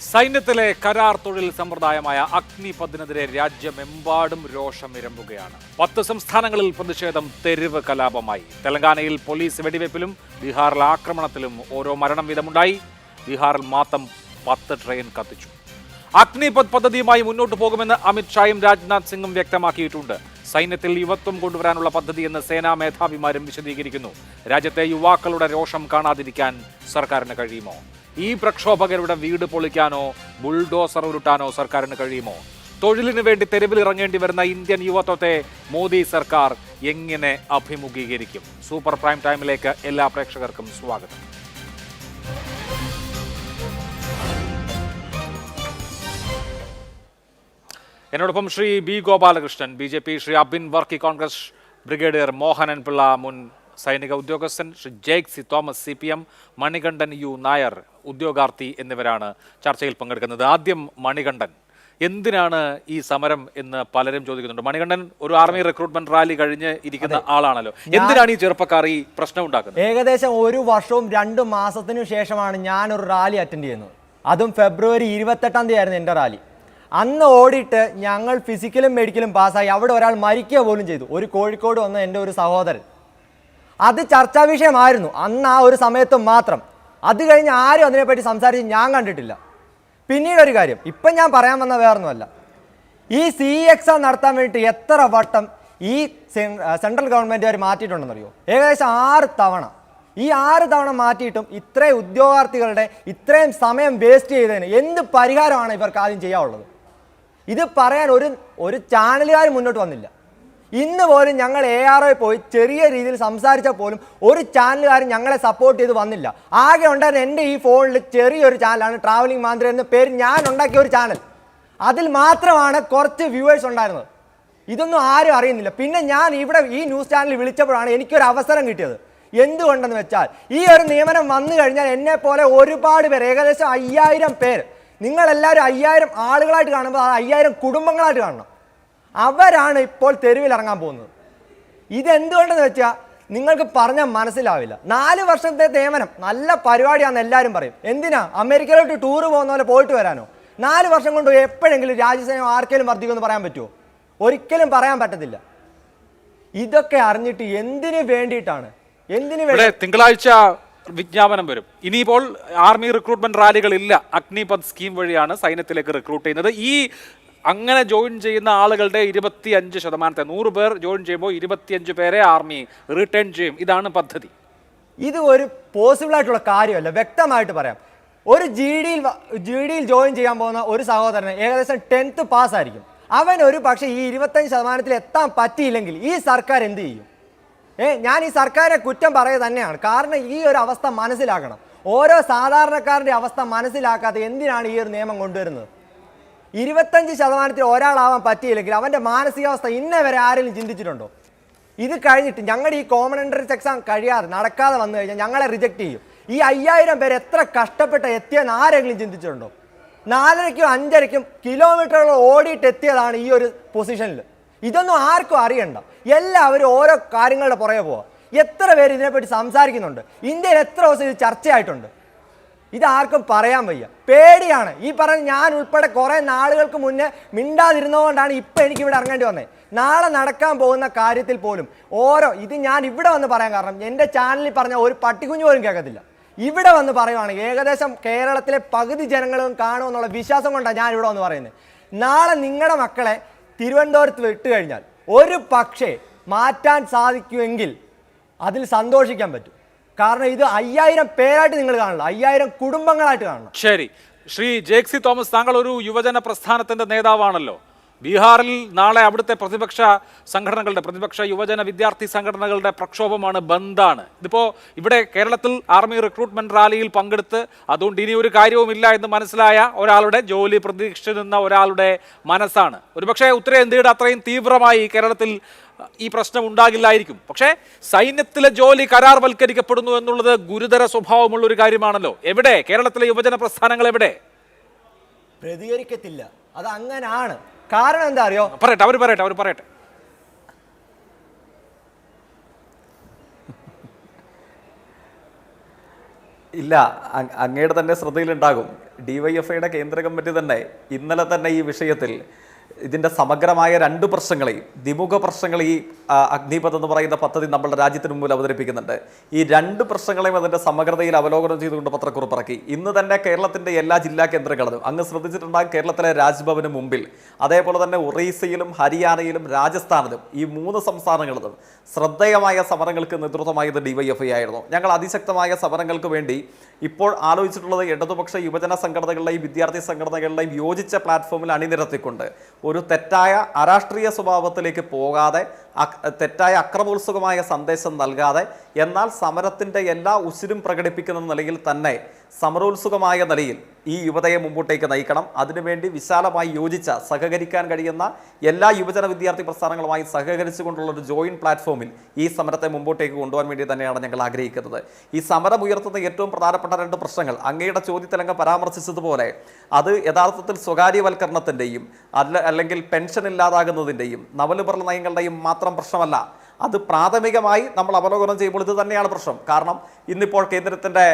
സൈന്യത്തിലെ കരാർ തൊഴിൽ സമ്പ്രദായമായ അഗ്നിപഥിനെതിരെ രാജ്യമെമ്പാടും രോഷമിരമ്പുകയാണ്. 10 സംസ്ഥാനങ്ങളിൽ പ്രതിഷേധം തെരുവ് കലാപമായി. തെലങ്കാനയിൽ പോലീസ് വെടിവെപ്പിലും ബീഹാറിൽ ആക്രമണത്തിലും ഓരോ മരണം വീതമുണ്ടായി. ബീഹാറിൽ മാത്രം 10 ട്രെയിൻ കത്തിച്ചു. അഗ്നിപഥ് പദ്ധതിയുമായി മുന്നോട്ട് പോകുമെന്ന് അമിത്ഷായും രാജ്നാഥ് സിംഗും വ്യക്തമാക്കിയിട്ടുണ്ട്. സൈന്യത്തിൽ യുവത്വം കൊണ്ടുവരാനുള്ള പദ്ധതിയെന്ന് സേനാ മേധാവിമാരും വിശദീകരിക്കുന്നു. രാജ്യത്തെ യുവാക്കളുടെ രോഷം കാണാതിരിക്കാൻ സർക്കാരിന് കഴിയുമോ? ഈ പ്രക്ഷോഭകരുടെ വീട് പൊളിക്കാനോ ബുൾഡോസർ ഉരുട്ടാനോ സർക്കാരിന് കഴിയുമോ? തൊഴിലിനു വേണ്ടി തെരുവിലിറങ്ങേണ്ടി വരുന്ന ഇന്ത്യൻ യുവത്വത്തെ മോദി സർക്കാർ എങ്ങനെ അഭിമുഖീകരിക്കും? സൂപ്പർ പ്രൈം ടൈമിലേക്ക് എല്ലാ പ്രേക്ഷകർക്കും സ്വാഗതം. എന്നോടൊപ്പം Shri B Gopalakrishnan, BJP, Shri Abin Varkey, Congress brigadier Mohanan Pillai, മുൻ സൈനിക ഉദ്യോഗസ്ഥൻ, Shri Jake C Thomas, CPM, Manikandan U Nair, ഉദ്യോഗാർത്ഥി എന്നിവരാണ് ചർച്ചയിൽ പങ്കെടുക്കുന്നത്. ആദ്യം മണികണ്ഠൻ, എന്തിനാണ് ഈ സമരം എന്ന് പലരും ചോദിക്കുന്നുണ്ട്. മണികണ്ഠൻ ഒരു ആർമി റിക്രൂട്ട്മെന്റ് റാലി കഴിഞ്ഞ് ഇരിക്കുന്ന ആളാണല്ലോ. എന്തിനാണ് ഈ ചെറുപ്പക്കാർ ഈ പ്രശ്നം ഉണ്ടാക്കുന്നത്? ഏകദേശം 1 വർഷവും 2 മാസത്തിനു ശേഷമാണ് ഞാനൊരു റാലി അറ്റൻഡ് ചെയ്യുന്നത്. അതും ഫെബ്രുവരി 28-ാം തീയതി ആയിരുന്നു എൻ്റെ റാലി. അന്ന് ഓടിയിട്ട് ഞങ്ങൾ ഫിസിക്കലും മെഡിക്കലും പാസ്സായി. അവിടെ ഒരാൾ മരിക്കുക പോലും ചെയ്തു. ഒരു കോഴിക്കോട് വന്ന എൻ്റെ ഒരു സഹോദരൻ. അത് ചർച്ചാ വിഷയമായിരുന്നു അന്ന്, ആ ഒരു സമയത്ത് മാത്രം. അത് കഴിഞ്ഞ് ആരും അതിനെപ്പറ്റി സംസാരിച്ച് ഞാൻ കണ്ടിട്ടില്ല. പിന്നീട് ഒരു കാര്യം, ഇപ്പം ഞാൻ പറയാൻ വന്ന വേറൊന്നുമല്ല. ഈ CE നടത്താൻ വേണ്ടിയിട്ട് എത്ര വട്ടം ഈ സെൻട്രൽ ഗവൺമെൻറ്റുകാർ മാറ്റിയിട്ടുണ്ടെന്നറിയോ? ഏകദേശം 6 തവണ. ഈ 6 തവണ മാറ്റിയിട്ടും ഇത്രയും ഉദ്യോഗാർത്ഥികളുടെ ഇത്രയും സമയം വേസ്റ്റ് ചെയ്തതിന് എന്ത് പരിഹാരമാണ് ഇവർക്ക് ആദ്യം ചെയ്യാനുള്ളത്? ഇത് പറയാൻ ഒരു ചാനലുകാർ മുന്നോട്ട് വന്നില്ല. ഇന്ന് പോലും ഞങ്ങൾ ARO പോയി ചെറിയ രീതിയിൽ സംസാരിച്ചാൽ പോലും ഒരു ചാനലുകാരും ഞങ്ങളെ സപ്പോർട്ട് ചെയ്ത് വന്നില്ല. ആകെ ഉണ്ടായിരുന്ന എൻ്റെ ഈ ഫോണിൽ ചെറിയൊരു ചാനലാണ് ട്രാവലിംഗ് മാന്ത്രി എന്ന പേര് ഞാൻ ഉണ്ടാക്കിയ ഒരു ചാനൽ. അതിൽ മാത്രമാണ് കുറച്ച് വ്യൂവേഴ്സ് ഉണ്ടായിരുന്നത്. ഇതൊന്നും ആരും അറിയുന്നില്ല. പിന്നെ ഞാൻ ഇവിടെ ഈ ന്യൂസ് ചാനലിൽ വിളിച്ചപ്പോഴാണ് എനിക്കൊരു അവസരം കിട്ടിയത്. എന്തുകൊണ്ടെന്ന് വെച്ചാൽ, ഈ ഒരു നിയമനം വന്നു കഴിഞ്ഞാൽ എന്നെ പോലെ ഒരുപാട് പേർ, ഏകദേശം 5000 പേര്, നിങ്ങളെല്ലാവരും 5000 ആളുകളായിട്ട് കാണുമ്പോൾ അത് 5000 കുടുംബങ്ങളായിട്ട് കാണണം. അവരാണ് ഇപ്പോൾ തെരുവിലിറങ്ങാൻ പോകുന്നത്. ഇതെന്തുകൊണ്ടെന്ന് വെച്ചാൽ നിങ്ങൾക്ക് പറഞ്ഞാൽ മനസ്സിലാവില്ല. 4 വർഷത്തെ നിയമനം നല്ല പരിപാടിയാണെന്ന് എല്ലാവരും പറയും. എന്തിനാ? അമേരിക്കയിലോട്ട് ടൂറ് പോകുന്ന പോലെ പോയിട്ട് വരാനോ? 4 വർഷം കൊണ്ട് എപ്പോഴെങ്കിലും രാജ്യസേന ആർക്കെങ്കിലും വർദ്ധിക്കുമെന്ന് പറയാൻ പറ്റുമോ? ഒരിക്കലും പറയാൻ പറ്റത്തില്ല. ഇതൊക്കെ അറിഞ്ഞിട്ട് എന്തിനു വേണ്ടിയിട്ടാണ്? തിങ്കളാഴ്ച വിജ്ഞാപനം വരും. ഇനിയിപ്പോൾ ആർമി റിക്രൂട്ട്മെന്റ് റാലികളില്ല. അഗ്നിപഥ് സ്കീം വഴിയാണ് സൈന്യത്തിലേക്ക് റിക്രൂട്ട് ചെയ്യുന്നത്. ഈ അങ്ങനെ ജോയിൻ ചെയ്യുന്ന ആളുകളുടെ 25%, 100 പേർ ജോയിൻ ചെയ്യുമ്പോൾ 25 പേരെ ആർമി റിട്ടേൺ ചെയ്യും. ഇതാണ് പദ്ധതി. ഇത് ഒരു പോസിബിൾ ആയിട്ടുള്ള കാര്യമല്ല. വ്യക്തമായിട്ട് പറയാം. ഒരു GDയിൽ ജോയിൻ ചെയ്യാൻ പോകുന്ന ഒരു സഹോദരന് ഏകദേശം 10th പാസ്സായിരിക്കും. അവൻ ഒരു പക്ഷേ ഈ 25% എത്താൻ പറ്റിയില്ലെങ്കിൽ ഈ സർക്കാർ എന്ത് ചെയ്യും? ഞാൻ ഈ സർക്കാരിനെ കുറ്റം പറയുക തന്നെയാണ്. കാരണം ഈ ഒരു അവസ്ഥ മനസ്സിലാക്കണം. ഓരോ സാധാരണക്കാരൻ്റെ അവസ്ഥ മനസ്സിലാക്കാതെ എന്തിനാണ് ഈ ഒരു നിയമം കൊണ്ടുവരുന്നത്? 25% ഒരാളാവാൻ പറ്റിയില്ലെങ്കിൽ അവൻ്റെ മാനസികാവസ്ഥ ഇന്നേ വരെ ആരെങ്കിലും ചിന്തിച്ചിട്ടുണ്ടോ? ഇത് കഴിഞ്ഞിട്ട് ഞങ്ങളുടെ ഈ കോമൺ എൻട്രൻസ് എക്സാം നടക്കാതെ വന്നു കഴിഞ്ഞാൽ ഞങ്ങളെ റിജക്റ്റ് ചെയ്യും. ഈ 5000 പേര് എത്ര കഷ്ടപ്പെട്ട് എത്തിയെന്ന് ആരെങ്കിലും ചിന്തിച്ചിട്ടുണ്ടോ? 4:30ക്കും 5:30ക്കും കിലോമീറ്ററുകൾ ഓടിയിട്ട് എത്തിയതാണ് ഈ ഒരു പൊസിഷനിൽ. ഇതൊന്നും ആർക്കും അറിയണ്ട. എല്ലാവരും ഓരോ കാര്യങ്ങളുടെ പുറകെ പോവാം. എത്ര പേര് ഇതിനെപ്പറ്റി സംസാരിക്കുന്നുണ്ട്? ഇന്ത്യയിൽ എത്ര ദിവസം ഇത് ചർച്ചയായിട്ടുണ്ട്? ഇതാർക്കും പറയാൻ വയ്യ. പേടിയാണ്. ഈ പറഞ്ഞ ഞാൻ ഉൾപ്പെടെ കുറേ നാളുകൾക്ക് മുന്നേ മിണ്ടാതിരുന്നതുകൊണ്ടാണ് ഇപ്പം എനിക്കിവിടെ ഇറങ്ങേണ്ടി വന്നത്. നാളെ നടക്കാൻ പോകുന്ന കാര്യത്തിൽ പോലും ഇത് ഞാൻ ഇവിടെ വന്ന് പറയാൻ കാരണം എൻ്റെ ചാനലിൽ പറഞ്ഞ ഒരു പട്ടിക്കുഞ്ഞു പോലും കേൾക്കത്തില്ല. ഇവിടെ വന്ന് പറയുവാണ് ഏകദേശം കേരളത്തിലെ പകുതി ജനങ്ങളും കാണുമെന്നുള്ള വിശ്വാസം കൊണ്ടാണ് ഞാൻ ഇവിടെ വന്ന് പറയുന്നത്. നാളെ നിങ്ങളുടെ മക്കളെ തിരുവനന്തപുരത്ത് വിട്ട് കഴിഞ്ഞാൽ ഒരു പക്ഷേ മാറ്റാൻ സാധിക്കുമെങ്കിൽ അതിൽ സന്തോഷിക്കാൻ പറ്റും. കാരണം ഇത് 5000 പേരായിട്ട് നിങ്ങൾ കാണില്ല, 5000 കുടുംബങ്ങളായിട്ട് കാണണം. ശരി, ശ്രീ ജേക്സി തോമസ്, താങ്കൾ ഒരു യുവജന പ്രസ്ഥാനത്തിന്റെ നേതാവാണല്ലോ. ബീഹാറിൽ നാളെ അവിടുത്തെ പ്രതിപക്ഷ യുവജന വിദ്യാർത്ഥി സംഘടനകളുടെ പ്രക്ഷോഭമാണ്, ബന്ദാണ്. ഇതിപ്പോൾ ഇവിടെ കേരളത്തിൽ ആർമി റിക്രൂട്ട്മെന്റ് റാലിയിൽ പങ്കെടുത്ത് അതുകൊണ്ട് ഇനി ഒരു കാര്യവുമില്ല എന്ന് മനസ്സിലായ ഒരാളുടെ, ജോലി പ്രതീക്ഷിച്ചു നിന്ന ഒരാളുടെ മനസ്സാണ്. ഒരുപക്ഷെ ഉത്തരേന്ത്യയുടെ അത്രയും തീവ്രമായി കേരളത്തിൽ ഈ പ്രശ്നം ഉണ്ടാകില്ലായിരിക്കും. പക്ഷേ സൈന്യത്തിലെ ജോലി കരാർവൽക്കരിക്കപ്പെടുന്നു എന്നുള്ളത് ഗുരുതര സ്വഭാവമുള്ള ഒരു കാര്യമാണല്ലോ. എവിടെ കേരളത്തിലെ യുവജന പ്രസ്ഥാനങ്ങൾ എവിടെ? പ്രതികരിക്കത്തില്ല. അത് അങ്ങനാണ്. കാരണം എന്താ അറിയോ? അവർ പറയട്ടെ. ഇല്ല, അങ്ങയുടെ തന്നെ ശ്രദ്ധയിലുണ്ടാകും. ഡിവൈഎഫ്ഐയുടെ കേന്ദ്ര കമ്മിറ്റി തന്നെ ഇന്നലെ തന്നെ ഈ വിഷയത്തിൽ ഇതിൻ്റെ സമഗ്രമായ രണ്ട് പ്രശ്നങ്ങളെയും, ദ്വിമുഖ പ്രശ്നങ്ങൾ ഈ അഗ്നിപഥ് എന്ന് പറയുന്ന പദ്ധതി നമ്മുടെ രാജ്യത്തിന് മുമ്പിൽ അവതരിപ്പിക്കുന്നുണ്ട്. ഈ രണ്ട് പ്രശ്നങ്ങളെയും അതിൻ്റെ സമഗ്രതയിൽ അവലോകനം ചെയ്തുകൊണ്ട് പത്രക്കുറിപ്പിറക്കി. ഇന്ന് തന്നെ കേരളത്തിൻ്റെ എല്ലാ ജില്ലാ കേന്ദ്രങ്ങളിലും, അങ്ങ് ശ്രദ്ധിച്ചിട്ടുണ്ടാകും, കേരളത്തിലെ രാജ്ഭവന് മുമ്പിൽ, അതേപോലെ തന്നെ ഒറീസയിലും ഹരിയാനയിലും രാജസ്ഥാനിലും, ഈ 3 സംസ്ഥാനങ്ങളിലും ശ്രദ്ധേയമായ സമരങ്ങൾക്ക് നേതൃത്വമായത് ഡിവൈഎഫ്ഐ ആയിരുന്നു. ഞങ്ങൾ അതിശക്തമായ സമരങ്ങൾക്ക് വേണ്ടി ഇപ്പോൾ ആലോചിച്ചിട്ടുള്ളത് ഇടതുപക്ഷ യുവജന സംഘടനകളുടെയും വിദ്യാർത്ഥി സംഘടനകളുടെയും യോജിച്ച പ്ലാറ്റ്ഫോമിൽ അണിനിരത്തിക്കൊണ്ട് ഒരു തെറ്റായ അരാഷ്ട്രീയ സ്വഭാവത്തിലേക്ക് പോകാതെ, തെറ്റായ അക്രമോത്സുകമായ സന്ദേശം നൽകാതെ, എന്നാൽ സമരത്തിൻ്റെ എല്ലാ ഉസിരും പ്രകടിപ്പിക്കുന്ന നിലയിൽ തന്നെ സമരോത്സുകമായ നിലയിൽ ഈ യുവതയെ മുമ്പോട്ടേക്ക് നയിക്കണം. അതിനുവേണ്ടി വിശാലമായി യോജിച്ച, സഹകരിക്കാൻ കഴിയുന്ന എല്ലാ യുവജന വിദ്യാർത്ഥി പ്രസ്ഥാനങ്ങളുമായി സഹകരിച്ചുകൊണ്ടുള്ള ഒരു ജോയിൻറ്റ് പ്ലാറ്റ്ഫോമിൽ ഈ സമരത്തെ മുമ്പോട്ടേക്ക് കൊണ്ടുപോകാൻ വേണ്ടി തന്നെയാണ് ഞങ്ങൾ ആഗ്രഹിക്കുന്നത്. ഈ സമരം ഉയർത്തുന്ന ഏറ്റവും പ്രധാനപ്പെട്ട 2 പ്രശ്നങ്ങൾ അങ്ങയുടെ ചോദ്യത്തിലങ്ങ് പരാമർശിച്ചതുപോലെ അത് യഥാർത്ഥത്തിൽ സ്വകാര്യവൽക്കരണത്തിൻ്റെയും അല്ലെങ്കിൽ പെൻഷൻ ഇല്ലാതാകുന്നതിൻ്റെയും നവലിബറൽ നയങ്ങളുടെയും മാത്രം പ്രശ്നമല്ല. അത് പ്രാഥമികമായി നമ്മൾ അവലോകനം ചെയ്യുമ്പോൾ ഇത് തന്നെയാണ് പ്രശ്നം. കാരണം ഇന്നിപ്പോൾ കേന്ദ്രത്തിൻ്റെ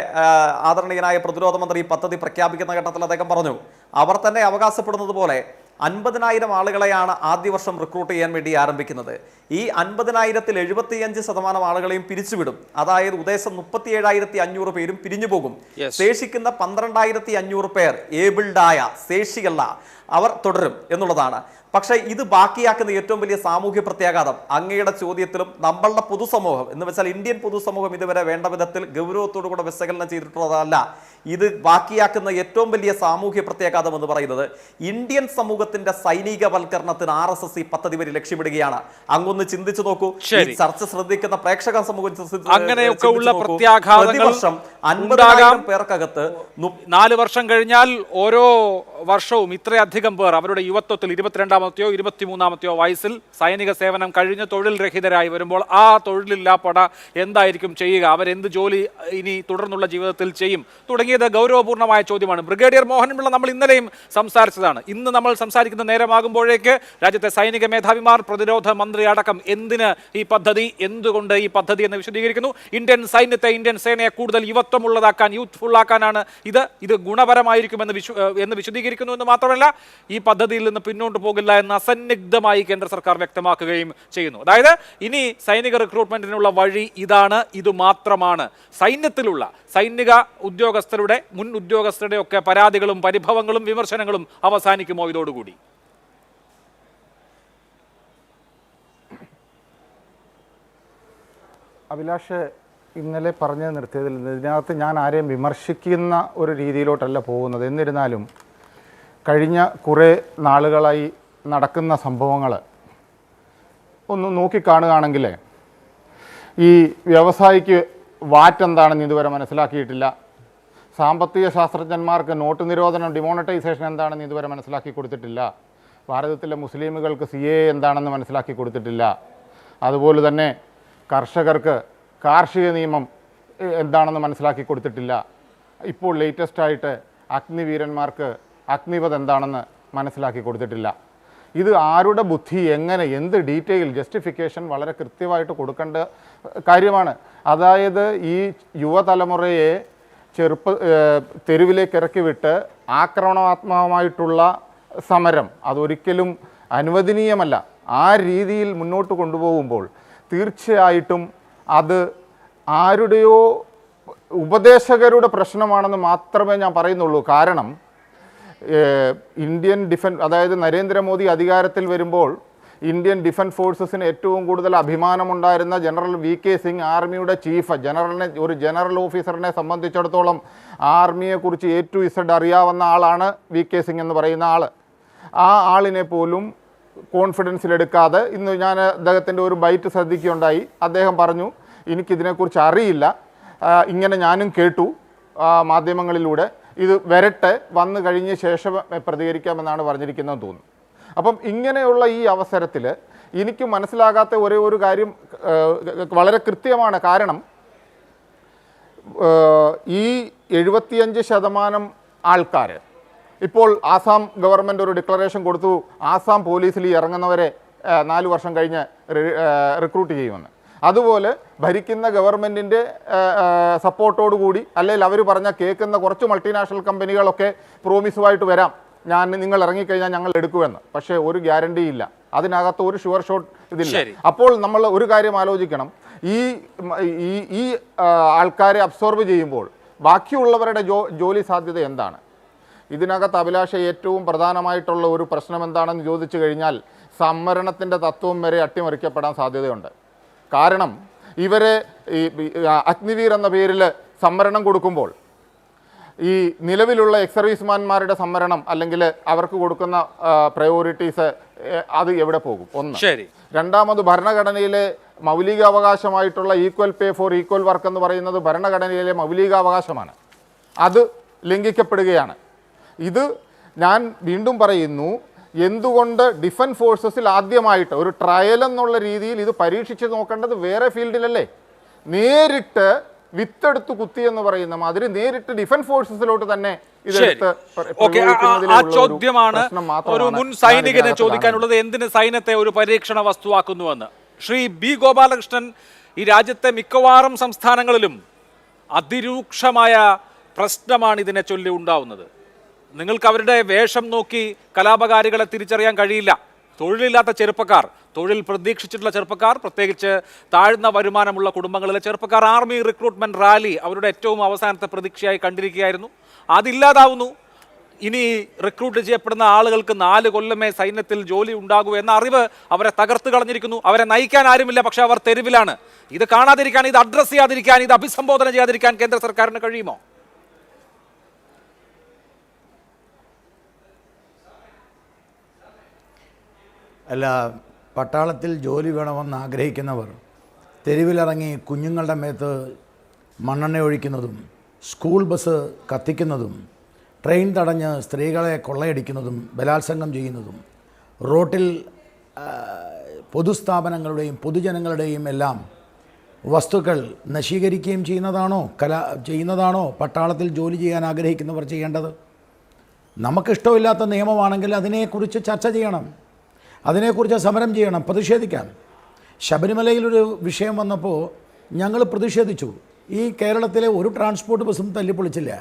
ആദരണീയനായ പ്രതിരോധ മന്ത്രി ഈ പദ്ധതി പ്രഖ്യാപിക്കുന്ന ഘട്ടത്തിൽ അദ്ദേഹം പറഞ്ഞു, അവർ തന്നെ അവകാശപ്പെടുന്നത് പോലെ 50,000 ആളുകളെയാണ് ആദ്യ വർഷം റിക്രൂട്ട് ചെയ്യാൻ വേണ്ടി ആരംഭിക്കുന്നത്. ഈ 50,000-ൽ 75% ആളുകളെയും പിരിച്ചുവിടും. അതായത് ഉദ്ദേശം 37,500 പേരും പിരിഞ്ഞു പോകും. ശേഷിക്കുന്ന 12,500 പേർ ഏബിൾഡായ, ശേഷിയുള്ള അവർ തുടരും എന്നുള്ളതാണ്. പക്ഷേ ഇത് ബാക്കിയാക്കുന്ന ഏറ്റവും വലിയ സാമൂഹ്യ പ്രത്യാഘാതം അങ്ങയുടെ ചോദ്യത്തിലും നമ്മളുടെ പൊതുസമൂഹം എന്ന് വെച്ചാൽ ഇന്ത്യൻ പൊതുസമൂഹം ഇതുവരെ വേണ്ട വിധത്തിൽ ഗൗരവത്തോടു കൂടെ വിശകലനം ചെയ്തിട്ടുള്ളതല്ല. ഇത് ബാക്കിയാക്കുന്ന ഏറ്റവും വലിയ സാമൂഹ്യ പ്രത്യാഘാതം എന്ന് പറയുന്നത് ഇന്ത്യൻ സമൂഹത്തിന്റെ സൈനികവൽക്കരണത്തിന് RSS ഈ പദ്ധതി വരെ ലക്ഷ്യമിടുകയാണ്. അങ്ങൊന്ന് ചിന്തിച്ചു നോക്കൂ. ഈ ചർച്ച ശ്രദ്ധിക്കുന്ന പ്രേക്ഷക സമൂഹം അങ്ങനെയൊക്കെയുള്ള പ്രത്യാഘാതങ്ങൾ 50,000 പേർക്കകത്ത് 4 വർഷം കഴിഞ്ഞാൽ ഓരോ വർഷവും ഇത്രയധികം പേർ അവരുടെ യുവത്വത്തിൽ 22-മത്തെയോ 23-മത്തെയോ വയസ്സിൽ സൈനിക സേവനം കഴിഞ്ഞ് തൊഴിൽ രഹിതരായി വരുമ്പോൾ ആ തൊഴിലില്ലാപ്പട എന്തായിരിക്കും ചെയ്യുക, അവരെന്ത് ജോലി ഇനി തുടർന്നുള്ള ജീവിതത്തിൽ ചെയ്യും തുടങ്ങിയത് ഗൗരവപൂർണ്ണമായ ചോദ്യമാണ്. ബ്രിഗേഡിയർ മോഹൻപിള്ള നമ്മൾ ഇന്നലെയും സംസാരിച്ചതാണ്. ഇന്ന് നമ്മൾ സംസാരിക്കുന്ന നേരമാകുമ്പോഴേക്ക് രാജ്യത്തെ സൈനിക മേധാവിമാർ, പ്രതിരോധ മന്ത്രി അടക്കം എന്തിന് ഈ പദ്ധതി, എന്തുകൊണ്ട് ഈ പദ്ധതി എന്ന് വിശദീകരിക്കുന്നു. ഇന്ത്യൻ സൈന്യത്തെ, ഇന്ത്യൻ സേനയെ കൂടുതൽ യുവത്വമുള്ളതാക്കാൻ, യൂത്ത്ഫുൾ ആക്കാനാണ് ഇത് ഗുണപരമായിരിക്കുമെന്ന് വിശദീകരിക്കുന്നു എന്ന് മാത്രമല്ല ഈ പദ്ധതിയിൽ നിന്ന് പിന്നോട്ട് പോകില്ല എന്ന് അസന്നിഗ്ധമായി കേന്ദ്ര സർക്കാർ വ്യക്തമാക്കുകയും ചെയ്യുന്നു. അതായത് ഇനി സൈനിക റിക്രൂട്ട്മെന്റിനുള്ള വഴി ഇതാണ്, ഇത് മാത്രമാണ്. സൈന്യത്തിലുള്ള സൈനിക ഉദ്യോഗസ്ഥരുടെ, മുൻ ഉദ്യോഗസ്ഥരുടെ ഒക്കെ പരാതികളും പരിഭവങ്ങളും വിമർശനങ്ങളും അവസാനിക്കുമോ ഇതോടുകൂടി? അഭിലാഷ് ഇന്നലെ പറഞ്ഞു നിർത്തിയതിൽ ഇതിനകത്ത് ഞാൻ ആരെയും വിമർശിക്കുന്ന ഒരു രീതിയിലോട്ടല്ല പോകുന്നത്. എന്നിരുന്നാലും കഴിഞ്ഞ കുറേ നാളുകളായി നടക്കുന്ന സംഭവങ്ങൾ ഒന്ന് നോക്കിക്കാണുകയാണെങ്കിൽ ഈ വ്യവസായിക്ക് വാറ്റ് എന്താണെന്ന് ഇതുവരെ മനസ്സിലാക്കിയിട്ടില്ല. സാമ്പത്തിക ശാസ്ത്രജ്ഞന്മാർക്ക് നോട്ട് നിരോധനം, ഡിമോണറ്റൈസേഷൻ എന്താണെന്ന് ഇതുവരെ മനസ്സിലാക്കി കൊടുത്തിട്ടില്ല. ഭാരതത്തിലെ മുസ്ലിമുകൾക്ക് CAA എന്താണെന്ന് മനസ്സിലാക്കി കൊടുത്തിട്ടില്ല. അതുപോലെ തന്നെ കർഷകർക്ക് കാർഷിക നിയമം എന്താണെന്ന് മനസ്സിലാക്കി കൊടുത്തിട്ടില്ല. ഇപ്പോൾ ലേറ്റസ്റ്റായിട്ട് അഗ്നിവീരന്മാർക്ക് അഗ്നിപഥ് എന്താണെന്ന് മനസ്സിലാക്കി കൊടുത്തിട്ടില്ല. ഇത് ആരുടെ ബുദ്ധി, എങ്ങനെ, എന്ത് ഡീറ്റെയിൽ, ജസ്റ്റിഫിക്കേഷൻ വളരെ കൃത്യമായിട്ട് കൊടുക്കേണ്ട കാര്യമാണ്. അതായത് ഈ യുവതലമുറയെ തെരുവിലേക്ക് ഇറക്കി വിട്ട് ആക്രമണാത്മകമായിട്ടുള്ള സമരം അതൊരിക്കലും അനുവദനീയമല്ല. ആ രീതിയിൽ മുന്നോട്ട് കൊണ്ടുപോകുമ്പോൾ തീർച്ചയായിട്ടും അത് ആരുടെയോ ഉപദേശകരുടെ പ്രശ്നമാണെന്ന് മാത്രമേ ഞാൻ പറയുന്നുള്ളൂ. കാരണം ഇന്ത്യൻ അതായത് നരേന്ദ്രമോദി അധികാരത്തിൽ വരുമ്പോൾ ഇന്ത്യൻ ഡിഫൻസ് ഫോഴ്സസിന് ഏറ്റവും കൂടുതൽ അഭിമാനമുണ്ടായിരുന്ന ജനറൽ VK സിംഗ്, ആർമിയുടെ ചീഫ് ഒരു ജനറൽ ഓഫീസറിനെ സംബന്ധിച്ചിടത്തോളം ആർമിയെക്കുറിച്ച് A to Z അറിയാവുന്ന ആളാണ് VK സിംഗ് എന്ന് പറയുന്ന ആൾ. ആ ആളിനെ പോലും കോൺഫിഡൻസിലെടുക്കാതെ ഇന്ന് ഞാൻ അദ്ദേഹത്തിൻ്റെ ഒരു ബൈറ്റ് ശ്രദ്ധിക്കുകയുണ്ടായി. അദ്ദേഹം പറഞ്ഞു, എനിക്കിതിനെക്കുറിച്ച് അറിയില്ല, ഇങ്ങനെ ഞാനും കേട്ടു മാധ്യമങ്ങളിലൂടെ, ഇത് വരട്ടെ, വന്നു കഴിഞ്ഞ ശേഷം പ്രതികരിക്കാമെന്നാണ് പറഞ്ഞിരിക്കുന്നതെന്ന് തോന്നുന്നു. അപ്പം ഇങ്ങനെയുള്ള ഈ അവസരത്തിൽ എനിക്ക് മനസ്സിലാകാത്ത ഒരേ ഒരു കാര്യം വളരെ കൃത്യമാണ്. കാരണം ഈ 75% ആൾക്കാർ ഇപ്പോൾ ആസാം ഗവൺമെൻറ് ഒരു ഡിക്ലറേഷൻ കൊടുത്തു, ആസാം പോലീസിൽ ഇറങ്ങുന്നവരെ 4 വർഷം കഴിഞ്ഞ് റിക്രൂട്ട് ചെയ്യുമെന്ന്. അതുപോലെ ഭരിക്കുന്ന ഗവൺമെൻറ്റിൻ്റെ സപ്പോർട്ടോടുകൂടി, അല്ലെങ്കിൽ അവർ പറഞ്ഞ കേൾക്കുന്ന കുറച്ച് മൾട്ടിനാഷണൽ കമ്പനികളൊക്കെ പ്രോമിസുമായിട്ട് വരാം, നിങ്ങൾ ഇറങ്ങിക്കഴിഞ്ഞാൽ ഞങ്ങൾ എടുക്കുമെന്ന്. പക്ഷേ ഒരു ഗ്യാരണ്ടി ഇല്ല, അതിനകത്ത് ഒരു ഷുവർ ഷോട്ട് ഇതില്ല. അപ്പോൾ നമ്മൾ ഒരു കാര്യം ആലോചിക്കണം, ഈ ആൾക്കാരെ അബ്സോർബ് ചെയ്യുമ്പോൾ ബാക്കിയുള്ളവരുടെ ജോലി സാധ്യത എന്താണ്? ഇതിനകത്ത് അഭിലാഷ ഏറ്റവും പ്രധാനമായിട്ടുള്ള ഒരു പ്രശ്നം എന്താണെന്ന് ചോദിച്ചു കഴിഞ്ഞാൽ സംവരണത്തിൻ്റെ തത്വം വരെ അട്ടിമറിക്കപ്പെടാൻ സാധ്യതയുണ്ട്. കാരണം ഇവരെ ഈ അഗ്നിവീർ എന്ന പേരിൽ സംവരണം കൊടുക്കുമ്പോൾ ഈ നിലവിലുള്ള എക്സ് സർവീസ്മാൻമാരുടെ സംവരണം അല്ലെങ്കിൽ അവർക്ക് കൊടുക്കുന്ന പ്രയോറിറ്റീസ് അത് എവിടെ പോകും? ഒന്ന്. രണ്ടാമത്, ഭരണഘടനയിലെ മൗലികാവകാശമായിട്ടുള്ള equal pay for equal work എന്ന് പറയുന്നത് ഭരണഘടനയിലെ മൗലികാവകാശമാണ്. അത് ലംഘിക്കപ്പെടുകയാണ്. ഇത് ഞാൻ വീണ്ടും പറയുന്നു, എന്തുകൊണ്ട് ഡിഫൻസ് ഫോഴ്സസിൽ ആദ്യമായിട്ട് ഒരു ട്രയൽ എന്നുള്ള രീതിയിൽ ഇത് പരീക്ഷിച്ച് നോക്കേണ്ടത് വേറെ ഫീൽഡിലല്ലേ? നേരിട്ട് വിത്തെടുത്ത് കുത്തി എന്ന് പറയുന്ന മാതിരി നേരിട്ട് ഡിഫൻസ് ഫോഴ്സസിലോട്ട് തന്നെ ഇതെടുത്ത് ആ ചോദ്യമാണ് ഒരു മുൻ സൈനികനെ ചോദിക്കാനുള്ളത്. എന്തിന് സൈന്യത്തെ ഒരു പരീക്ഷണ വസ്തുവാക്കുന്നുവെന്ന്. ശ്രീ B. ഗോപാലകൃഷ്ണൻ, ഈ രാജ്യത്തെ മിക്കവാറും സംസ്ഥാനങ്ങളിലും അതിരൂക്ഷമായ പ്രശ്നമാണ് ഇതിനെ ചൊല്ലി ഉണ്ടാവുന്നത്. നിങ്ങൾക്ക് അവരുടെ വേഷം നോക്കി കലാപകാരികളെ തിരിച്ചറിയാൻ കഴിയില്ല. തൊഴിലില്ലാത്ത ചെറുപ്പക്കാർ, തൊഴിൽ പ്രതീക്ഷിച്ചിട്ടുള്ള ചെറുപ്പക്കാർ, പ്രത്യേകിച്ച് താഴ്ന്ന വരുമാനമുള്ള കുടുംബങ്ങളിലെ ചെറുപ്പക്കാർ ആർമി റിക്രൂട്ട്മെന്റ് റാലി അവരുടെ ഏറ്റവും അവസാനത്തെ പ്രതീക്ഷയായി കണ്ടിരിക്കുകയായിരുന്നു. അതില്ലാതാവുന്നു. ഇനി റിക്രൂട്ട് ചെയ്യപ്പെടുന്ന ആളുകൾക്ക് 4 കൊല്ലമേ സൈന്യത്തിൽ ജോലി ഉണ്ടാകൂ എന്ന അറിവ് അവരെ തകർത്ത് കളഞ്ഞിരിക്കുന്നു. അവരെ നയിക്കാൻ ആരുമില്ല, പക്ഷെ അവർ തെരുവിലാണ്. ഇത് കാണാതിരിക്കാൻ, ഇത് അഡ്രസ് ചെയ്യാതിരിക്കാൻ, ഇത് അഭിസംബോധന ചെയ്യാതിരിക്കാൻ കേന്ദ്ര സർക്കാരിന് കഴിയുമോ? അല്ല, പട്ടാളത്തിൽ ജോലി വേണമെന്ന് ആഗ്രഹിക്കുന്നവർ തെരുവിലിറങ്ങി കുഞ്ഞുങ്ങളുടെ മേത്ത് മണ്ണെണ്ണ ഒഴിക്കുന്നതും സ്കൂൾ ബസ് കത്തിക്കുന്നതും ട്രെയിൻ തടഞ്ഞ് സ്ത്രീകളെ കൊള്ളയടിക്കുന്നതും ബലാത്സംഗം ചെയ്യുന്നതും റോട്ടിൽ പൊതുസ്ഥാപനങ്ങളുടെയും പൊതുജനങ്ങളുടെയും എല്ലാം വസ്തുക്കൾ നശീകരിക്കുകയും ചെയ്യുന്നതാണോ പട്ടാളത്തിൽ ജോലി ചെയ്യാൻ ആഗ്രഹിക്കുന്നവർ ചെയ്യേണ്ടത്? നമുക്കിഷ്ടമില്ലാത്ത നിയമമാണെങ്കിൽ അതിനെക്കുറിച്ച് ചർച്ച ചെയ്യണം, അതിനെക്കുറിച്ച് സമരം ചെയ്യണം, പ്രതിഷേധിക്കാം. ശബരിമലയിലൊരു വിഷയം വന്നപ്പോൾ ഞങ്ങൾ പ്രതിഷേധിച്ചു. ഈ കേരളത്തിലെ ഒരു ട്രാൻസ്പോർട്ട് ബസ്സും തല്ലിപ്പൊളിച്ചില്ല,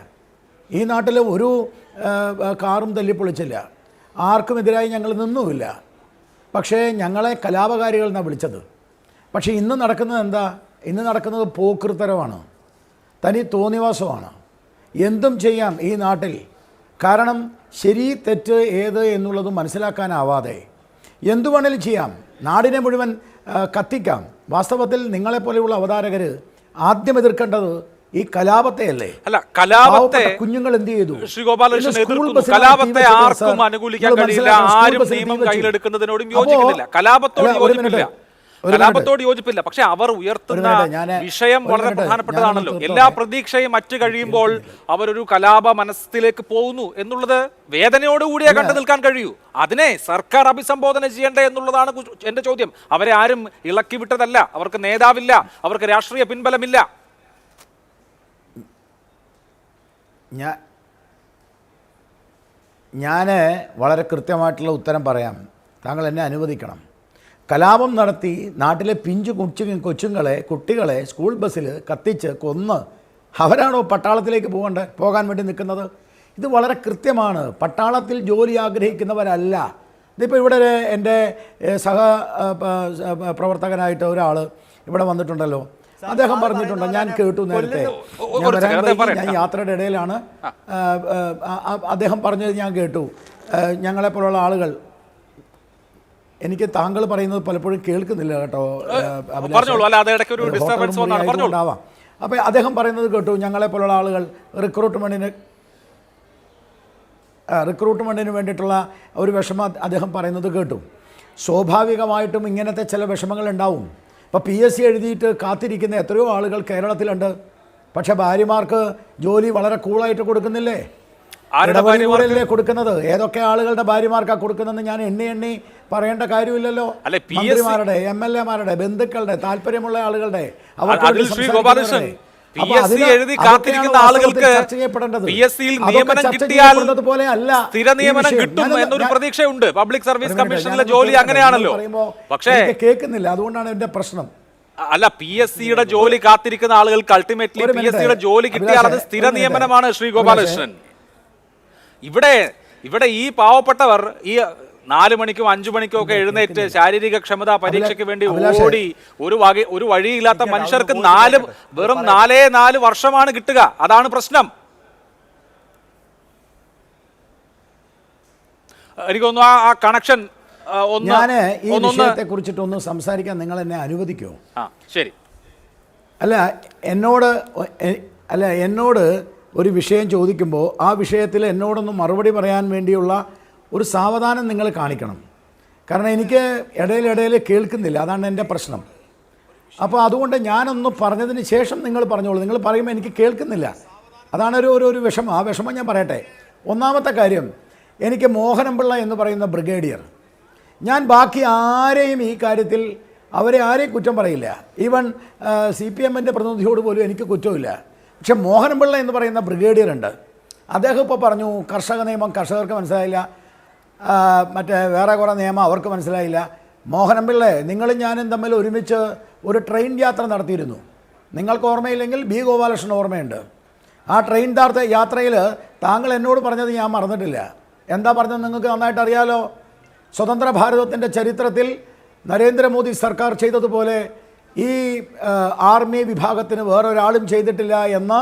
ഈ നാട്ടിലെ ഒരു കാറും തല്ലിപ്പൊളിച്ചില്ല, ആർക്കുമെതിരായി ഞങ്ങൾ നിന്നുമില്ല. പക്ഷേ ഞങ്ങളെ കലാപകാരികൾ എന്നാണ് വിളിച്ചത്. പക്ഷേ ഇന്ന് നടക്കുന്നത് എന്താ? ഇന്ന് നടക്കുന്നത് പോക്കൃത്തരമാണ്, തനി തോന്നിവാസമാണ്. എന്തും ചെയ്യാം ഈ നാട്ടിൽ. കാരണം ശരി തെറ്റ് ഏത് എന്നുള്ളത് മനസ്സിലാക്കാനാവാതെ എന്തു വേണേലും ചെയ്യാം, നാടിനെ മുഴുവൻ കത്തിക്കാം. വാസ്തവത്തിൽ നിങ്ങളെപ്പോലെയുള്ള അവതാരകർ ആദ്യം എതിർക്കേണ്ടത് ഈ കലാപത്തെയല്ലേ? അല്ല, കലാപത്തെ കുഞ്ഞുങ്ങൾ എന്ത് ചെയ്തു? ശ്രീ ഗോപാലകൃഷ്ണൻ എതിർക്കുന്നു. കലാപത്തെ ആർക്കും അനുകൂലിക്കാൻ കഴിയില്ല, ആരും നിയമം കയ്യിലെടുക്കുന്നതിനോടും യോജിക്കുന്നില്ല, കലാപത്തോട് യോജിപ്പില്ല. പക്ഷെ അവർ ഉയർത്തുന്ന വിഷയം വളരെ പ്രധാനപ്പെട്ടതാണല്ലോ. എല്ലാ പ്രതീക്ഷയും മറ്റു കഴിയുമ്പോൾ അവരൊരു കലാപ മനസ്സിലേക്ക് പോകുന്നു എന്നുള്ളത് വേദനയോടുകൂടിയേ കണ്ടു നിൽക്കാൻ കഴിയൂ. അതിനെ സർക്കാർ അഭിസംബോധന ചെയ്യണ്ടേ എന്നുള്ളതാണ് എന്റെ ചോദ്യം. അവരെ ആരും ഇളക്കി വിട്ടതല്ല, അവർക്ക് നേതാവില്ല, അവർക്ക് രാഷ്ട്രീയ പിൻബലമില്ല. ഞാൻ വളരെ കൃത്യമായിട്ടുള്ള ഉത്തരം പറയാം, താങ്കൾ എന്നെ അനുവദിക്കണം. കലാപം നടത്തി നാട്ടിലെ പിഞ്ചു കുട്ടികളെ സ്കൂൾ ബസ്സിൽ കത്തിച്ച് കൊന്ന് അവരാണോ പട്ടാളത്തിലേക്ക് പോകാൻ വേണ്ടി നിൽക്കുന്നത്? ഇത് വളരെ കൃത്യമാണ്. പട്ടാളത്തിൽ ജോലി ആഗ്രഹിക്കുന്നവരല്ല. ഇതിപ്പോൾ ഇവിടെ എൻ്റെ പ്രവർത്തകനായിട്ട് ഒരാൾ ഇവിടെ വന്നിട്ടുണ്ടല്ലോ, അദ്ദേഹം പറഞ്ഞിട്ടുണ്ട്, ഞാൻ കേട്ടു നേരത്തെ, ഞാൻ യാത്രയുടെ ഇടയിലാണ്, അദ്ദേഹം പറഞ്ഞത് ഞാൻ കേട്ടു, ഞങ്ങളെപ്പോലുള്ള ആളുകൾ എനിക്ക് താങ്കൾ പറയുന്നത് പലപ്പോഴും കേൾക്കുന്നില്ല കേട്ടോ. പറഞ്ഞോളൂ. അല്ല, അത് ഇടയ്ക്ക് ഒരു ഡിസ്റ്റർബൻസ് വന്നാണ്. പറഞ്ഞോളൂ. അപ്പോൾ അദ്ദേഹം പറയുന്നത് കേട്ടു, ഞങ്ങളെപ്പോലുള്ള ആളുകൾ റിക്രൂട്ട്മെൻറ്റിന് വേണ്ടിയിട്ടുള്ള ഒരു വിഷമം അദ്ദേഹം പറയുന്നത് കേട്ടു. സ്വാഭാവികമായിട്ടും ഇങ്ങനത്തെ ചില വിഷമങ്ങൾ ഉണ്ടാവും. ഇപ്പോൾ PSC എഴുതിയിട്ട് കാത്തിരിക്കുന്ന എത്രയോ ആളുകൾ കേരളത്തിലുണ്ട്. പക്ഷേ ഭാര്യമാർക്ക് ജോലി വളരെ കൂളായിട്ട് കൊടുക്കുന്നില്ലേ? ഇടവഴികളിലല്ലേ കൊടുക്കുന്നത്? ഏതൊക്കെ ആളുകളുടെ ഭാര്യമാർക്കാണ് കൊടുക്കുന്നതെന്ന് ഞാൻ എണ്ണി പറയേണ്ട കാര്യമില്ലല്ലോ. മന്ത്രിമാരുടെ, MLA-മാരുടെ, ബന്ധുക്കളുടെ, താല്പര്യമുള്ള ആളുകളുടെ, എഴുതി കാത്തിരിക്കുന്ന ആളുകൾക്ക് PSC-യിൽ നിയമനം കിട്ടിയാൽ സ്ഥിര നിയമനം കിട്ടും എന്നൊരു പ്രതീക്ഷയുണ്ട്. പബ്ലിക് സർവീസ് കമ്മീഷനിലെ ജോലി അങ്ങനെയാണല്ലോ. പക്ഷേ കേൾക്കുന്നില്ല, അതുകൊണ്ടാണ് എന്റെ പ്രശ്നം. അല്ല, PSC-യുടെ ജോലി കാത്തിരിക്കുന്ന ആളുകൾക്ക് അൾട്ടിമേറ്റ്ലി PSC-യുടെ ജോലി കിട്ടിയാൽ അത് സ്ഥിര നിയമനമാണ്. ശ്രീ ഗോപാലകൃഷ്ണൻ, ഇവിടെ ഈ പാവപ്പെട്ടവർ ഈ 4 മണിക്കും 5 മണിക്കും ഒക്കെ എഴുന്നേറ്റ് ശാരീരിക ക്ഷമതാ പരീക്ഷയ്ക്ക് വേണ്ടി ഓടി ഒരു വഴിയില്ലാത്ത മനുഷ്യർക്ക് വെറും 4 വർഷമാണ് കിട്ടുക. അതാണ് പ്രശ്നം. എനിക്ക് തോന്നുന്നു ആ കണക്ഷൻ ഞാൻ ഈ വിഷയത്തെ കുറിച്ചിട്ടൊന്ന് സംസാരിക്കാൻ നിങ്ങൾ എന്നെ അനുവദിക്കുമോ? ശരി. എന്നോട് ഒരു വിഷയം ചോദിക്കുമ്പോൾ ആ വിഷയത്തിൽ എന്നോടൊന്ന് മറുപടി പറയാൻ വേണ്ടിയുള്ള ഒരു സാവധാനം നിങ്ങൾ കാണിക്കണം. കാരണം എനിക്ക് ഇടയിൽ കേൾക്കുന്നില്ല, അതാണ് എൻ്റെ പ്രശ്നം. അപ്പോൾ അതുകൊണ്ട് ഞാനൊന്ന് പറഞ്ഞതിന് ശേഷം നിങ്ങൾ പറഞ്ഞോളൂ. നിങ്ങൾ പറയുമ്പോൾ എനിക്ക് കേൾക്കുന്നില്ല, അതാണ് ഒരു വിഷമം. ആ വിഷമം ഞാൻ പറയട്ടെ. ഒന്നാമത്തെ കാര്യം, എനിക്ക് മോഹനംപിള്ള എന്ന് പറയുന്ന ബ്രിഗേഡിയർ, ഞാൻ ബാക്കി ആരെയും ഈ കാര്യത്തിൽ അവരെ ആരെയും കുറ്റം പറയില്ല. ഈവൻ CPM-ൻ്റെ പ്രതിനിധിയോട് പോലും എനിക്ക് കുറ്റമില്ല. പക്ഷെ മോഹനംപിള്ള എന്ന് പറയുന്ന ബ്രിഗേഡിയർ ഉണ്ട്. അദ്ദേഹം ഇപ്പോൾ പറഞ്ഞു കർഷക നിയമം കർഷകർക്ക് മനസ്സിലായില്ല, മറ്റേ വേറെ കുറേ നിയമം അവർക്ക് മനസ്സിലായില്ല. മോഹനംപിള്ള, നിങ്ങളും ഞാനും തമ്മിൽ ഒരുമിച്ച് ഒരു ട്രെയിൻ യാത്ര നടത്തിയിരുന്നു. നിങ്ങൾക്ക് ഓർമ്മയില്ലെങ്കിൽ B. ഗോപാലകൃഷ്ണൻ ഓർമ്മയുണ്ട്. ആ ട്രെയിൻ യാത്രയിൽ താങ്കൾ എന്നോട് പറഞ്ഞത് ഞാൻ മറന്നിട്ടില്ല. എന്താ പറഞ്ഞത് നിങ്ങൾക്ക് നന്നായിട്ട് അറിയാലോ. സ്വതന്ത്ര ഭാരതത്തിൻ്റെ ചരിത്രത്തിൽ നരേന്ദ്രമോദി സർക്കാർ ചെയ്തതുപോലെ ഈ ആർമി വിഭാഗത്തിന് വേറൊരാളും ചെയ്തിട്ടില്ല എന്ന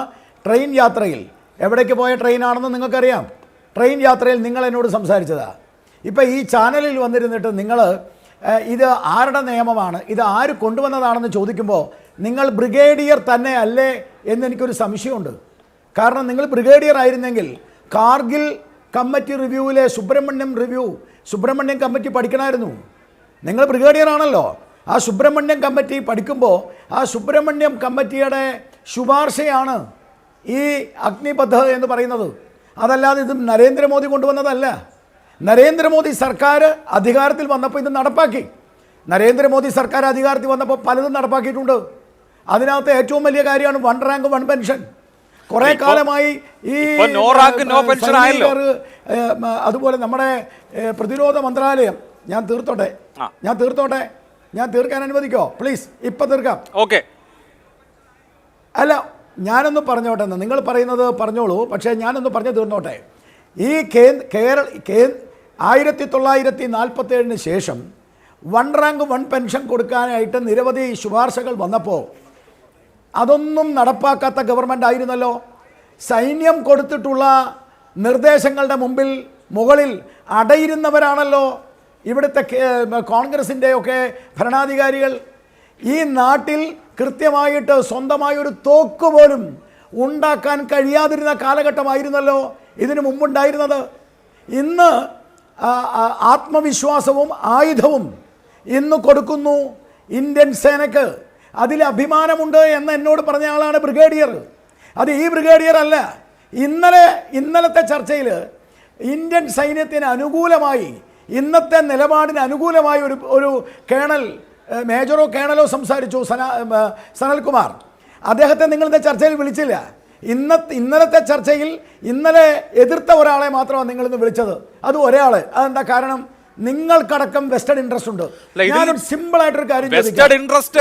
ട്രെയിൻ യാത്രയിൽ, എവിടേക്ക് പോയ ട്രെയിനാണെന്ന് നിങ്ങൾക്കറിയാം. ട്രെയിൻ യാത്രയിൽ നിങ്ങൾ എന്നോട് സംസാരിച്ചതാണ്. ഇപ്പോൾ ഈ ചാനലിൽ വന്നിരുന്നിട്ട് നിങ്ങൾ ഇത് ആരുടെ നിയമമാണ്, ഇത് ആര് കൊണ്ടുവന്നതാണെന്ന് ചോദിക്കുമ്പോൾ നിങ്ങൾ ബ്രിഗേഡിയർ തന്നെ അല്ലേ എന്നെനിക്കൊരു സംശയമുണ്ട്. കാരണം നിങ്ങൾ ബ്രിഗേഡിയർ ആയിരുന്നെങ്കിൽ കാർഗിൽ കമ്മിറ്റി റിവ്യൂവിലെ സുബ്രഹ്മണ്യം കമ്മിറ്റി പഠിക്കണമായിരുന്നു. നിങ്ങൾ ബ്രിഗേഡിയർ ആണല്ലോ. ആ സുബ്രഹ്മണ്യം കമ്മിറ്റി പഠിക്കുമ്പോൾ ആ സുബ്രഹ്മണ്യം കമ്മിറ്റിയുടെ ശുപാർശയാണ് ഈ അഗ്നിപഥ് എന്ന് പറയുന്നത്. അതല്ലാതെ ഇത് നരേന്ദ്രമോദി കൊണ്ടുവന്നതല്ല. നരേന്ദ്രമോദി സർക്കാർ അധികാരത്തിൽ വന്നപ്പോൾ ഇത് നടപ്പാക്കി. നരേന്ദ്രമോദി സർക്കാർ അധികാരത്തിൽ വന്നപ്പോൾ പലതും നടപ്പാക്കിയിട്ടുണ്ട്. അതിനകത്ത് ഏറ്റവും വലിയ കാര്യമാണ് 1 റാങ്ക് 1 പെൻഷൻ. കുറേ കാലമായി ഈ അതുപോലെ നമ്മുടെ പ്രതിരോധ മന്ത്രാലയം, ഞാൻ തീർക്കാൻ അനുവദിക്കോ പ്ലീസ്? ഇപ്പം തീർക്കാം. ഓക്കെ. അല്ല, ഞാനൊന്ന് പറഞ്ഞോട്ടെ എന്ന് നിങ്ങൾ പറയുന്നത് പറഞ്ഞോളൂ, പക്ഷേ ഞാനൊന്ന് പറഞ്ഞു തീർന്നോട്ടെ. ഈ 1947 ശേഷം 1 റാങ്ക് 1 പെൻഷൻ കൊടുക്കാനായിട്ട് നിരവധി ശുപാർശകൾ വന്നപ്പോൾ അതൊന്നും നടപ്പാക്കാത്ത ഗവൺമെൻറ് ആയിരുന്നല്ലോ. സൈന്യം കൊടുത്തിട്ടുള്ള നിർദ്ദേശങ്ങളുടെ മുകളിൽ അടയിരുന്നവരാണല്ലോ ഇവിടുത്തെ കോൺഗ്രസിൻ്റെയൊക്കെ ഭരണാധികാരികൾ. ഈ നാട്ടിൽ കൃത്യമായിട്ട് സ്വന്തമായൊരു തോക്ക് പോലും ഉണ്ടാക്കാൻ കഴിയാതിരുന്ന കാലഘട്ടമായിരുന്നല്ലോ ഇതിനു മുമ്പുണ്ടായിരുന്നത്. ഇന്ന് ആത്മവിശ്വാസവും ആയുധവും ഇന്ന് കൊടുക്കുന്നു ഇന്ത്യൻ സേനയ്ക്ക്. അതിൽ അഭിമാനമുണ്ട് എന്ന് എന്നോട് പറഞ്ഞ ആളാണ് ബ്രിഗേഡിയർ. അത് ഈ ബ്രിഗേഡിയർ അല്ല. ഇന്നലത്തെ ചർച്ചയിൽ ഇന്ത്യൻ സൈന്യത്തിന് അനുകൂലമായി, ഇന്നത്തെ നിലപാടിന് അനുകൂലമായി ഒരു കേണൽ, മേജറോ കേണലോ സംസാരിച്ചു, സനൽകുമാർ. അദ്ദേഹത്തെ നിങ്ങളിന്ന് ചർച്ചയിൽ വിളിച്ചില്ല. ഇന്നലത്തെ ചർച്ചയിൽ ഇന്നലെ എതിർത്ത ഒരാളെ മാത്രമാണ് നിങ്ങളിന്ന് വിളിച്ചത്. അത് ഒരാൾ. അതെന്താ കാരണം? നിങ്ങൾക്കടക്കം വെസ്റ്റഡ് ഇൻട്രസ്റ്റ് ഉണ്ട്. ഞാനൊരു സിമ്പിൾ ആയിട്ടൊരു കാര്യം, വെസ്റ്റഡ് ഇൻട്രസ്റ്റ്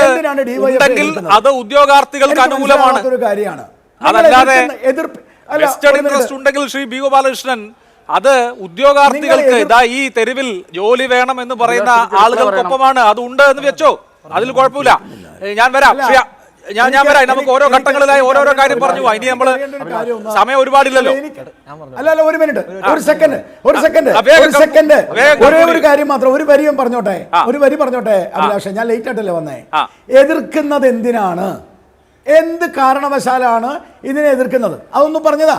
ഉണ്ടെങ്കിൽ അത് ഉദ്യോഗാർത്ഥികൾക്ക് അനുകൂലമാണ്. ഒരു കാര്യമാണ്. അതല്ലാതെ വെസ്റ്റഡ് ഇൻട്രസ്റ്റ് ഉണ്ടെങ്കിൽ ശ്രീ B. ഗോപാലകൃഷ്ണൻ, അത് ഉദ്യോഗാർത്ഥികൾക്ക് ഈ തെരുവിൽ ജോലി വേണം എന്ന് പറയുന്ന ആളുകൾക്കൊപ്പമാണ്. അത് ഉണ്ട് എന്ന് വെച്ചോ, അതിൽ കുഴപ്പമില്ല. ഞാൻ വരാം. ഞാൻ വരാം. നമുക്ക് ഓരോ ഘട്ടങ്ങളിലായി ഓരോരോ കാര്യം പറഞ്ഞു പോവാം. ഇനി നമ്മള് സമയം ഒരുപാടില്ലല്ലോ. അല്ല ഒരു മിനിറ്റ്, ഒരു സെക്കൻഡ് ഒരേ ഒരു കാര്യം മാത്രം, ഒരു വരി പറഞ്ഞോട്ടെ, അഭിലാഷ്. ഞാൻ ലേറ്റ് ആയിട്ടല്ലേ വന്നേ. എതിർക്കുന്നത് എന്തിനാണ്, എന്ത് കാരണവശാലാണ് ഇതിനെ എതിർക്കുന്നത്? അതൊന്നും പറഞ്ഞതാ.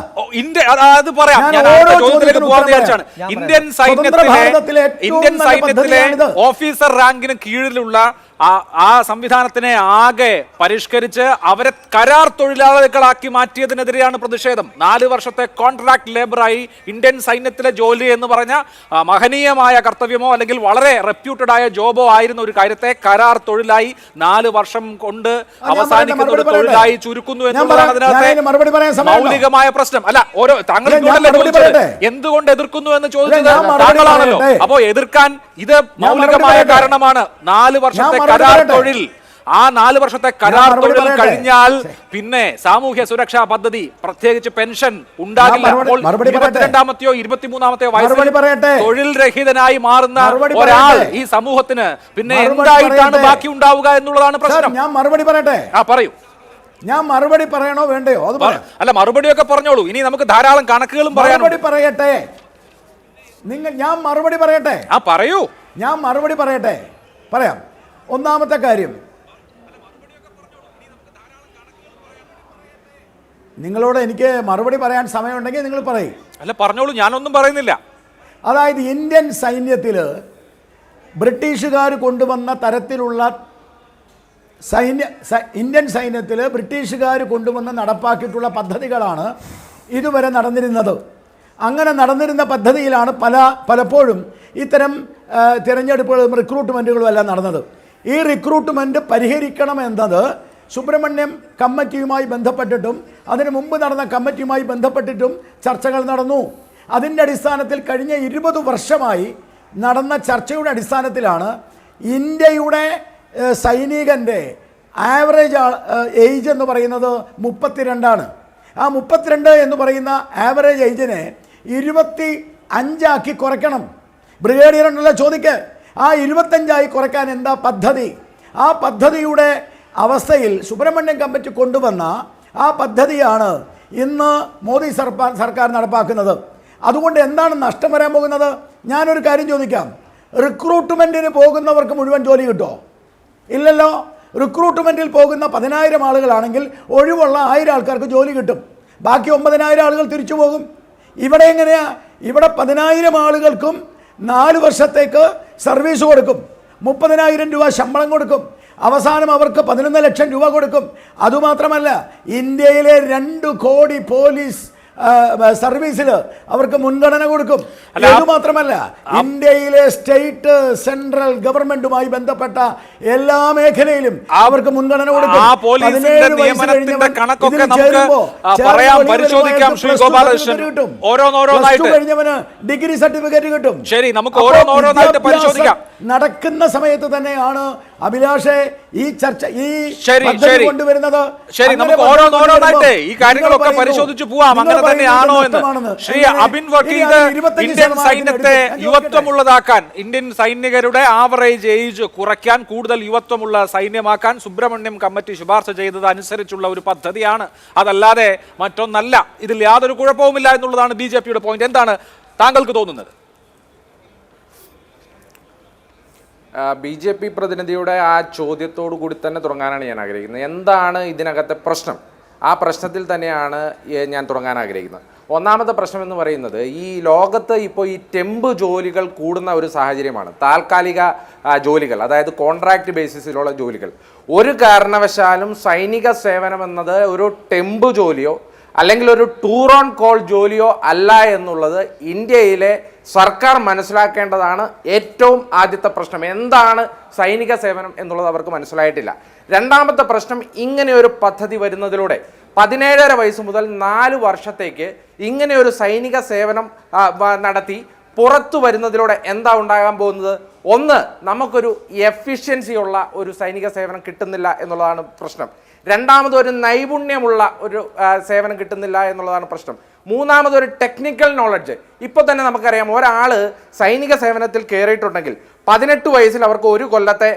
അത് പറയാം. ഇന്ത്യൻ സൈന്യത്തിലെ ഓഫീസർ റാങ്കിന് കീഴിലുള്ള ആ സംവിധാനത്തിനെ ആകെ പരിഷ്കരിച്ച് അവരെ കരാർ തൊഴിലാളികളാക്കി മാറ്റിയതിനെതിരെയാണ് പ്രതിഷേധം. 4 വർഷത്തെ കോൺട്രാക്ട് ലേബറായി ഇന്ത്യൻ സൈന്യത്തിലെ ജോലി എന്ന് പറഞ്ഞ മഹനീയമായ കർത്തവ്യമോ അല്ലെങ്കിൽ വളരെ റെപ്യൂട്ടഡ് ആയ ജോബോ ആയിരുന്ന ഒരു കാര്യത്തെ കരാർ തൊഴിലായി 4 വർഷം കൊണ്ട് അവസാനിക്കുന്ന ഒരു തൊഴിലായി ചുരുക്കുന്നു എന്നുള്ളതാണ് അതിനകത്തെ മൗലികമായ പ്രശ്നം. അല്ല, ഓരോ താങ്കൾ എന്തുകൊണ്ട് എതിർക്കുന്നു എന്ന് ചോദിച്ചത് താങ്കളാണല്ലോ. അപ്പോ എതിർക്കാൻ ഇത് മൗലികമായ കാരണമാണ്. 4 വർഷത്തെ കരാർ തൊഴിൽ, ആ 4 വർഷത്തെ കരാർ തൊഴിൽ കഴിഞ്ഞാൽ പിന്നെ സാമൂഹ്യ സുരക്ഷാ പദ്ധതി, പ്രത്യേകിച്ച് പെൻഷൻ ഉണ്ടാകില്ല. 22ാമത്തെയോ 23ാമത്തെയോ വയസ്സിൽ തൊഴിൽ രഹിതനായി മാറുന്ന ഒരാൾ ഈ സമൂഹത്തിന് പിന്നെ എന്തായിട്ടാണ് ബാക്കി ഉണ്ടാവുക എന്നുള്ളതാണ് പ്രശ്നം. ഞാൻ മറുപടി പറയട്ടെ. പറയൂ. ഞാൻ മറുപടി പറയണോ വേണ്ടയോ? അത് അല്ല, മറുപടിയൊക്കെ പറഞ്ഞോളൂ. ഇനി നമുക്ക് ധാരാളം കണക്കുകളും പറയട്ടെ. ഞാൻ മറുപടി പറയട്ടെ. പറയൂ. ഞാൻ മറുപടി പറയട്ടെ. പറയാം. ഒന്നാമത്തെ കാര്യം, നിങ്ങളോട് എനിക്ക് മറുപടി പറയാൻ സമയമുണ്ടെങ്കിൽ നിങ്ങൾ പറയും. അല്ല, പറഞ്ഞോളൂ. ഞാനൊന്നും പറയുന്നില്ല. അതായത് ഇന്ത്യൻ സൈന്യത്തിൽ ബ്രിട്ടീഷുകാർ കൊണ്ടുവന്ന തരത്തിലുള്ള ഇന്ത്യൻ സൈന്യത്തിൽ ബ്രിട്ടീഷുകാർ കൊണ്ടുവന്ന് നടപ്പാക്കിയിട്ടുള്ള പദ്ധതികളാണ് ഇതുവരെ നടന്നിരുന്നത്. അങ്ങനെ നടന്നിരുന്ന പദ്ധതിയിലാണ് പലപ്പോഴും ഇത്തരം തിരഞ്ഞെടുപ്പുകളും റിക്രൂട്ട്മെൻറ്റുകളും എല്ലാം നടന്നത്. ഈ റിക്രൂട്ട്മെൻറ്റ് പരിഹരിക്കണമെന്നത് സുബ്രഹ്മണ്യം കമ്മിറ്റിയുമായി ബന്ധപ്പെട്ടിട്ടും അതിനു മുമ്പ് നടന്ന കമ്മിറ്റിയുമായി ബന്ധപ്പെട്ടിട്ടും ചർച്ചകൾ നടന്നു. അതിൻ്റെ അടിസ്ഥാനത്തിൽ കഴിഞ്ഞ 20 വർഷമായി നടന്ന ചർച്ചയുടെ അടിസ്ഥാനത്തിലാണ് ഇന്ത്യയുടെ സൈനികൻ്റെ ആവറേജ് ഏജ് എന്ന് പറയുന്നത് 32ആണ്. ആ 32 എന്ന് പറയുന്ന ആവറേജ് ഏജിനെ 25 കുറയ്ക്കണം. ബ്രിഗേഡിയർ ഉണ്ടല്ലോ, ചോദിക്ക്. ആ 25 കുറയ്ക്കാൻ എന്താ പദ്ധതി? ആ പദ്ധതിയുടെ അവസ്ഥയിൽ സുബ്രഹ്മണ്യം കമ്മിറ്റി കൊണ്ടുവന്ന ആ പദ്ധതിയാണ് ഇന്ന് മോദി സർക്കാർ നടപ്പാക്കുന്നത്. അതുകൊണ്ട് എന്താണ് നഷ്ടം വരാൻ പോകുന്നത്? ഞാനൊരു കാര്യം ചോദിക്കാം. റിക്രൂട്ട്മെൻറ്റിന് പോകുന്നവർക്ക് മുഴുവൻ ജോലി കിട്ടുമോ? ഇല്ലല്ലോ. റിക്രൂട്ട്മെൻറ്റിൽ പോകുന്ന 10,000 ആളുകളാണെങ്കിൽ ഒഴിവുള്ള 1000 ആൾക്കാർക്ക് ജോലി കിട്ടും. ബാക്കി 9,000 ആളുകൾ തിരിച്ചു പോകും. ഇവിടെ എങ്ങനെയാ? ഇവിടെ 10,000 ആളുകൾക്കും 4 വർഷത്തേക്ക് സർവീസ് കൊടുക്കും, 30,000 രൂപ ശമ്പളം കൊടുക്കും, അവസാനം അവർക്ക് 11 ലക്ഷം രൂപ കൊടുക്കും. അതുമാത്രമല്ല, ഇന്ത്യയിലെ 2 കോടി പോലീസ് സർവീസിൽ അവർക്ക് മുൻഗണന കൊടുക്കും. അതുമാത്രമല്ല, ഇന്ത്യയിലെ സ്റ്റേറ്റ് സെൻട്രൽ ഗവൺമെന്റുമായി ബന്ധപ്പെട്ട എല്ലാ മേഖലയിലും അവർക്ക് മുൻഗണന കൊടുക്കും. കഴിഞ്ഞവന് ഡിഗ്രി സർട്ടിഫിക്കറ്റ് കിട്ടും. ശരി, നമുക്ക് ഓരോന്നോരോന്നായിട്ട് പരിശോധിക്കാം. നടക്കുന്ന സമയത്ത് തന്നെയാണ് അഭിലാഷേ ഈ ചർച്ച കൊണ്ടുവരുന്നത്. ശരി, നമുക്ക് ഓരോന്നോരോന്നായിട്ട് ഈ കാര്യങ്ങളൊക്കെ പരിശോധിച്ചു പോവാം. അങ്ങനെ തന്നെയാണോ എന്ന് ശ്രീ അബിൻ വക്കീൽ, ഇന്ത്യൻ സൈന്യത്തെ യുവത്വമുള്ളതാക്കാൻ, ഇന്ത്യൻ സൈനികരുടെ ആവറേജ് ഏജ് കുറയ്ക്കാൻ, കൂടുതൽ യുവത്വമുള്ള സൈന്യമാക്കാൻ സുബ്രഹ്മണ്യം കമ്മിറ്റി ശുപാർശ ചെയ്തത് അനുസരിച്ചുള്ള ഒരു പദ്ധതിയാണ്, അതല്ലാതെ മറ്റൊന്നല്ല. ഇതിൽ യാതൊരു കുഴപ്പവുമില്ല എന്നുള്ളതാണ് BJPയുടെ പോയിന്റ്. എന്താണ് താങ്കൾക്ക് തോന്നുന്നത്? BJP പ്രതിനിധിയുടെ ആ ചോദ്യത്തോടു കൂടി തന്നെ തുടങ്ങാനാണ് ഞാൻ ആഗ്രഹിക്കുന്നത്. എന്താണ് ഇതിനകത്തെ പ്രശ്നം? ആ പ്രശ്നത്തിൽ തന്നെയാണ് ഞാൻ തുടങ്ങാൻ ആഗ്രഹിക്കുന്നത്. ഒന്നാമത്തെ പ്രശ്നം എന്ന് പറയുന്നത്, ഈ ലോകത്ത് ഇപ്പോൾ ഈ ടെമ്പ് ജോലികൾ കൂടുന്ന ഒരു സാഹചര്യമാണ്. താൽക്കാലിക ജോലികൾ, അതായത് കോൺട്രാക്ട് ബേസിസിലുള്ള ജോലികൾ. ഒരു കാരണവശാലും സൈനിക സേവനം എന്നത് ഒരു ടെമ്പ് ജോലിയോ അല്ലെങ്കിൽ ഒരു ടൂർ ഓൺ കോൾ ജോലിയോ അല്ല എന്നുള്ളത് ഇന്ത്യയിലെ സർക്കാർ മനസ്സിലാക്കേണ്ടതാണ്. ഏറ്റവും ആദ്യത്തെ പ്രശ്നം എന്താണ് സൈനിക സേവനം എന്നുള്ളത് അവർക്ക് മനസ്സിലായിട്ടില്ല. രണ്ടാമത്തെ പ്രശ്നം, ഇങ്ങനെ ഒരു പദ്ധതി വരുന്നതിലൂടെ 17.5 വയസ്സ് മുതൽ 4 വർഷത്തേക്ക് ഇങ്ങനെ ഒരു സൈനിക സേവനം നടത്തി പുറത്തു വരുന്നതിലൂടെ എന്താ ഉണ്ടാകാൻ പോകുന്നത്? ഒന്ന്, നമുക്കൊരു എഫിഷ്യൻസി ഉള്ള ഒരു സൈനിക സേവനം കിട്ടുന്നില്ല എന്നുള്ളതാണ് പ്രശ്നം. രണ്ടാമത്, ഒരു നൈപുണ്യമുള്ള ഒരു സേവനം കിട്ടുന്നില്ല എന്നുള്ളതാണ് പ്രശ്നം. മൂന്നാമത്, ഒരു ടെക്നിക്കൽ നോളജ്. ഇപ്പോൾ തന്നെ നമുക്കറിയാം, ഒരാൾ സൈനിക സേവനത്തിൽ കയറിയിട്ടുണ്ടെങ്കിൽ 18 വയസ്സിൽ അവർക്ക് 1 കൊല്ലത്തെ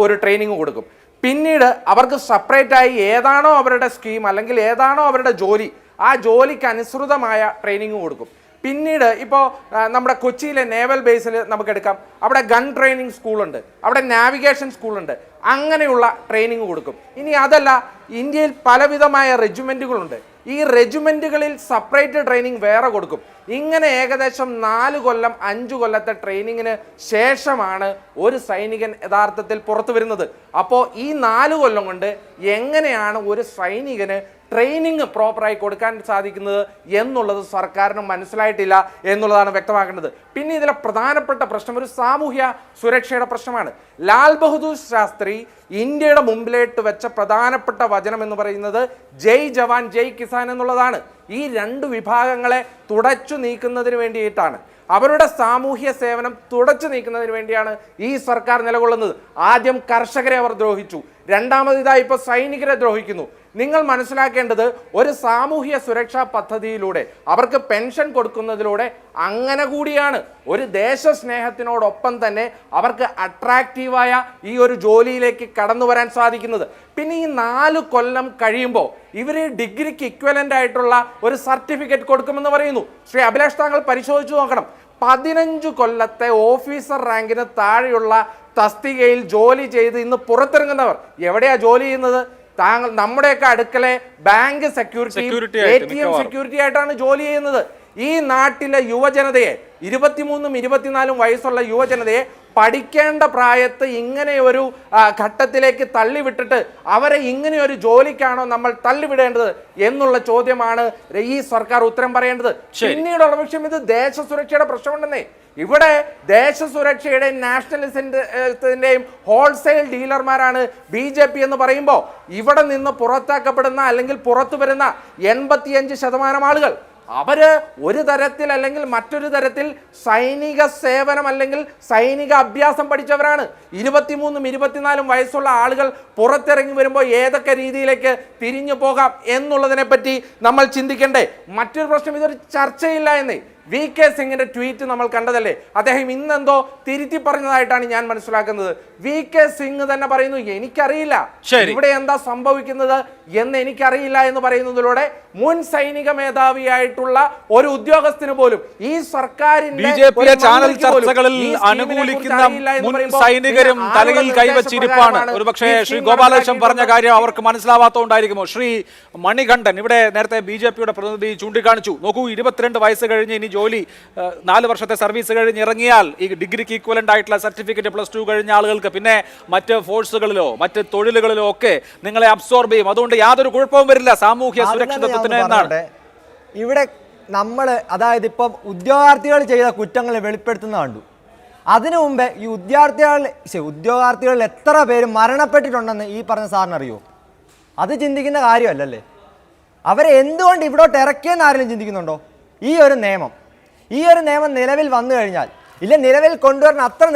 ഒരു ട്രെയിനിങ് കൊടുക്കും. പിന്നീട് അവർക്ക് സെപ്പറേറ്റായി ഏതാണോ അവരുടെ സ്കീം അല്ലെങ്കിൽ ഏതാണോ അവരുടെ ജോലി, ആ ജോലിക്ക് അനുസൃതമായ ട്രെയിനിങ് കൊടുക്കും. പിന്നീട് ഇപ്പോൾ നമ്മുടെ കൊച്ചിയിലെ നേവൽ ബേസിൽ നമുക്കെടുക്കാം. അവിടെ ഗൺ ട്രെയിനിങ് സ്കൂളുണ്ട്, അവിടെ നാവിഗേഷൻ സ്കൂളുണ്ട്, അങ്ങനെയുള്ള ട്രെയിനിങ് കൊടുക്കും. ഇനി അതല്ല, ഇന്ത്യയിൽ പലവിധമായ റെജിമെൻറ്റുകളുണ്ട്. ഈ റെജിമെൻറ്റുകളിൽ സെപ്പറേറ്റ് ട്രെയിനിങ് വേറെ കൊടുക്കും. ഇങ്ങനെ ഏകദേശം 4 കൊല്ലം 5 കൊല്ലത്തെ ട്രെയിനിങ്ങിന് ശേഷമാണ് ഒരു സൈനികൻ യഥാർത്ഥത്തിൽ പുറത്തു വരുന്നത്. അപ്പോൾ ഈ 4 കൊല്ലം കൊണ്ട് എങ്ങനെയാണ് ഒരു സൈനികന് ട്രെയിനിങ് പ്രോപ്പറായി കൊടുക്കാൻ സാധിക്കുന്നത് എന്നുള്ളത് സർക്കാരിന് മനസ്സിലായിട്ടില്ല എന്നുള്ളതാണ് വ്യക്തമാക്കേണ്ടത്. പിന്നെ ഇതിലെ പ്രധാനപ്പെട്ട പ്രശ്നം ഒരു സാമൂഹ്യ സുരക്ഷയുടെ പ്രശ്നമാണ്. ലാൽ ബഹദൂർ ശാസ്ത്രി ഇന്ത്യയുടെ മുമ്പിലേട്ട് വെച്ച പ്രധാനപ്പെട്ട വചനം എന്ന് പറയുന്നത് ജയ് ജവാൻ ജയ് കിസാൻ എന്നുള്ളതാണ്. ഈ 2 വിഭാഗങ്ങളെ തുടച്ചു നീക്കുന്നതിന് വേണ്ടിയിട്ടാണ്, അവരുടെ സാമൂഹ്യ സേവനം തുടച്ചു നീക്കുന്നതിന് വേണ്ടിയാണ് ഈ സർക്കാർ നിലകൊള്ളുന്നത്. ആദ്യം കർഷകരെ അവർ ദ്രോഹിച്ചു, രണ്ടാമതായി ഇപ്പോൾ സൈനികരെ ദ്രോഹിക്കുന്നു. നിങ്ങൾ മനസ്സിലാക്കേണ്ടത് ഒരു സാമൂഹ്യ സുരക്ഷാ പദ്ധതിയിലൂടെ അവർക്ക് പെൻഷൻ കൊടുക്കുന്നതിലൂടെ അങ്ങനെ കൂടിയാണ് ഒരു ദേശസ്നേഹത്തിനോടൊപ്പം തന്നെ അവർക്ക് അട്രാക്റ്റീവായ ഈ ഒരു ജോലിയിലേക്ക് കടന്നു വരാൻ സാധിക്കുന്നത്. പിന്നെ ഈ 4 കൊല്ലം കഴിയുമ്പോൾ ഇവർ ഡിഗ്രിക്ക് ഇക്വലൻ്റ് ആയിട്ടുള്ള ഒരു സർട്ടിഫിക്കറ്റ് കൊടുക്കുമെന്ന് പറയുന്നു. ശ്രീ അഭിലാഷ്, താങ്കൾ പരിശോധിച്ചു നോക്കണം. 15 കൊല്ലത്തെ ഓഫീസർ റാങ്കിന് താഴെയുള്ള തസ്തികയിൽ ജോലി ചെയ്ത് ഇന്ന് പുറത്തിറങ്ങുന്നവർ എവിടെയാ ജോലി ചെയ്യുന്നത്? താങ്കൾ നമ്മുടെയൊക്കെ അടുക്കളെ ബാങ്ക് സെക്യൂരിറ്റി, ATM സെക്യൂരിറ്റി ആയിട്ടാണ് ജോലി ചെയ്യുന്നത്. ഈ നാട്ടിലെ യുവജനതയെ 23ഉം 24ഉം വയസ്സുള്ള യുവജനതയെ പഠിക്കേണ്ട പ്രായത്ത് ഇങ്ങനെ ഒരു ഘട്ടത്തിലേക്ക് തള്ളിവിട്ടിട്ട് അവരെ ഇങ്ങനെ ഒരു ജോലിക്കാണോ നമ്മൾ തള്ളിവിടേണ്ടത് എന്നുള്ള ചോദ്യമാണ് ഈ സർക്കാർ ഉത്തരം പറയേണ്ടത്. പിന്നീടുള്ള വിഷയം ഇത് ദേശസുരക്ഷയുടെ പ്രശ്നമുണ്ടെന്നേ. ഇവിടെ ദേശസുരക്ഷയുടെയും നാഷണലിസത്തിന്റെയും ഹോൾസെയിൽ ഡീലർമാരാണ് BJP എന്ന് പറയുമ്പോൾ ഇവിടെ നിന്ന് പുറത്താക്കപ്പെടുന്ന അല്ലെങ്കിൽ പുറത്തു വരുന്ന 85% ആളുകൾ അവര് ഒരു തരത്തിൽ അല്ലെങ്കിൽ മറ്റൊരു തരത്തിൽ സൈനിക സേവനം അല്ലെങ്കിൽ സൈനിക അഭ്യാസം പഠിച്ചവരാണ്. 23ഉം 24ഉം വയസ്സുള്ള ആളുകൾ പുറത്തിറങ്ങി വരുമ്പോൾ ഏതൊക്കെ രീതിയിലേക്ക് തിരിഞ്ഞു പോകാം എന്നുള്ളതിനെ പറ്റി നമ്മൾ ചിന്തിക്കണ്ടേ. മറ്റൊരു പ്രശ്നം, ഇതൊരു ചർച്ചയില്ല എന്നേ. VK സിംഗിന്റെ ട്വീറ്റ് നമ്മൾ കണ്ടതല്ലേ? അദ്ദേഹം ഇന്നെന്തോ തിരുത്തി പറഞ്ഞതായിട്ടാണ് ഞാൻ മനസ്സിലാക്കുന്നത്. VK സിംഗ് തന്നെ പറയുന്നു, എനിക്കറിയില്ല ഇവിടെ എന്താ സംഭവിക്കുന്നത് എന്ന് എനിക്കറിയില്ല എന്ന് പറയുന്നതിലൂടെ മുൻ സൈനിക മേധാവിയായിട്ടുള്ള ഒരു ഉദ്യോഗസ്ഥന് പോലും ഈ സർക്കാരിന്റെ ചാനൽ ചർച്ചകളിൽ അനുകൂലിക്കുന്ന മുൻ സൈനികരും തലയിൽ കൈവച്ചിരിപ്പാണ്. ഒരുപക്ഷെ ശ്രീ ഗോപാലകൃഷ്ണൻ പറഞ്ഞ കാര്യം അവർക്ക് മനസ്സിലാവാത്തതുകൊണ്ടായിരിക്കുമോ? ശ്രീ മണികണ്ഠൻ, ഇവിടെ നേരത്തെ BJPയുടെ പ്രതിനിധി ചൂണ്ടിക്കാണിച്ചു, നോക്കൂ, 22 വയസ്സ് കഴിഞ്ഞ് ഇനി ജോലി 4 വർഷത്തെ സർവീസ് കഴിഞ്ഞ് ഇറങ്ങിയാൽ ഈ ഡിഗ്രിക്ക് ഈക്വലന്റ് ആയിട്ടുള്ള സർട്ടിഫിക്കറ്റ് +2 കഴിഞ്ഞ ആളുകൾക്ക് പിന്നെ മറ്റ് ഫോഴ്സുകളിലോ മറ്റ് തൊഴിലുകളിലോ ഒക്കെ നിങ്ങളെ അബ്സോർബ് ചെയ്യും. അതുകൊണ്ട് യാതൊരു കുഴപ്പവും വരില്ല സാമൂഹ്യ സുരക്ഷിതത്വത്തിന് എന്നാണ് ഇവിടെ നമ്മൾ, അതായത് ഇപ്പം ഉദ്യോഗാർത്ഥികൾ ചെയ്ത കുറ്റങ്ങൾ വെളിപ്പെടുത്തുന്ന കണ്ടു. അതിനു മുമ്പേ ഈ ഉദ്യോഗാർത്ഥികളിൽ എത്ര പേര് മരണപ്പെട്ടിട്ടുണ്ടെന്ന് ഈ പറഞ്ഞ സാറിന് അറിയോ? അത് ചിന്തിക്കുന്ന കാര്യമല്ലല്ലേ. അവരെ എന്തുകൊണ്ട് ഇവിടോട്ട് ഇറക്കിയെന്ന് ആരെങ്കിലും ചിന്തിക്കുന്നുണ്ടോ? ഈ ഒരു നിയമം നിലവിൽ വന്നു കഴിഞ്ഞാൽ, ഇല്ല നിലവിൽ കൊണ്ടുവരാൻ അത്ര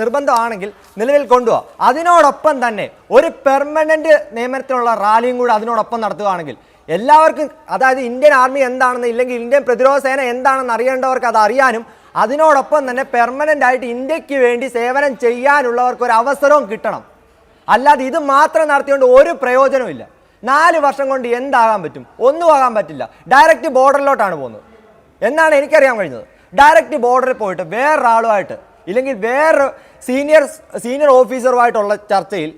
നിർബന്ധമാണെങ്കിൽ നിലവിൽ കൊണ്ടുപോവാ. അതിനോടൊപ്പം തന്നെ ഒരു പെർമനന്റ് നിയമനത്തിനുള്ള റാലിയും കൂടി അതിനോടൊപ്പം നടത്തുകയാണെങ്കിൽ എല്ലാവർക്കും, അതായത് ഇന്ത്യൻ ആർമി എന്താണെന്ന് ഇല്ലെങ്കിൽ ഇന്ത്യൻ പ്രതിരോധ സേന എന്താണെന്ന് അറിയേണ്ടവർക്ക് അത് അറിയാനും അതിനോടൊപ്പം തന്നെ പെർമനന്റ് ആയിട്ട് ഇന്ത്യക്ക് വേണ്ടി സേവനം ചെയ്യാനുള്ളവർക്ക് ഒരു അവസരവും കിട്ടണം. അല്ലാതെ ഇത് മാത്രം നടത്തിക്കൊണ്ട് ഒരു പ്രയോജനവും ഇല്ല. 4 വർഷം കൊണ്ട് എന്താകാൻ പറ്റും? ഒന്നും ആകാൻ പറ്റില്ല. ഡയറക്റ്റ് ബോർഡറിലോട്ടാണ് പോകുന്നത് എന്നാണ് എനിക്കറിയാൻ കഴിഞ്ഞത്. ഡയറക്റ്റ് ബോർഡറിൽ പോയിട്ട് വേറൊരാളുമായിട്ട് ഇല്ലെങ്കിൽ വേറെ സീനിയർ ഓഫീസറുമായിട്ടുള്ള ചർച്ചയിൽ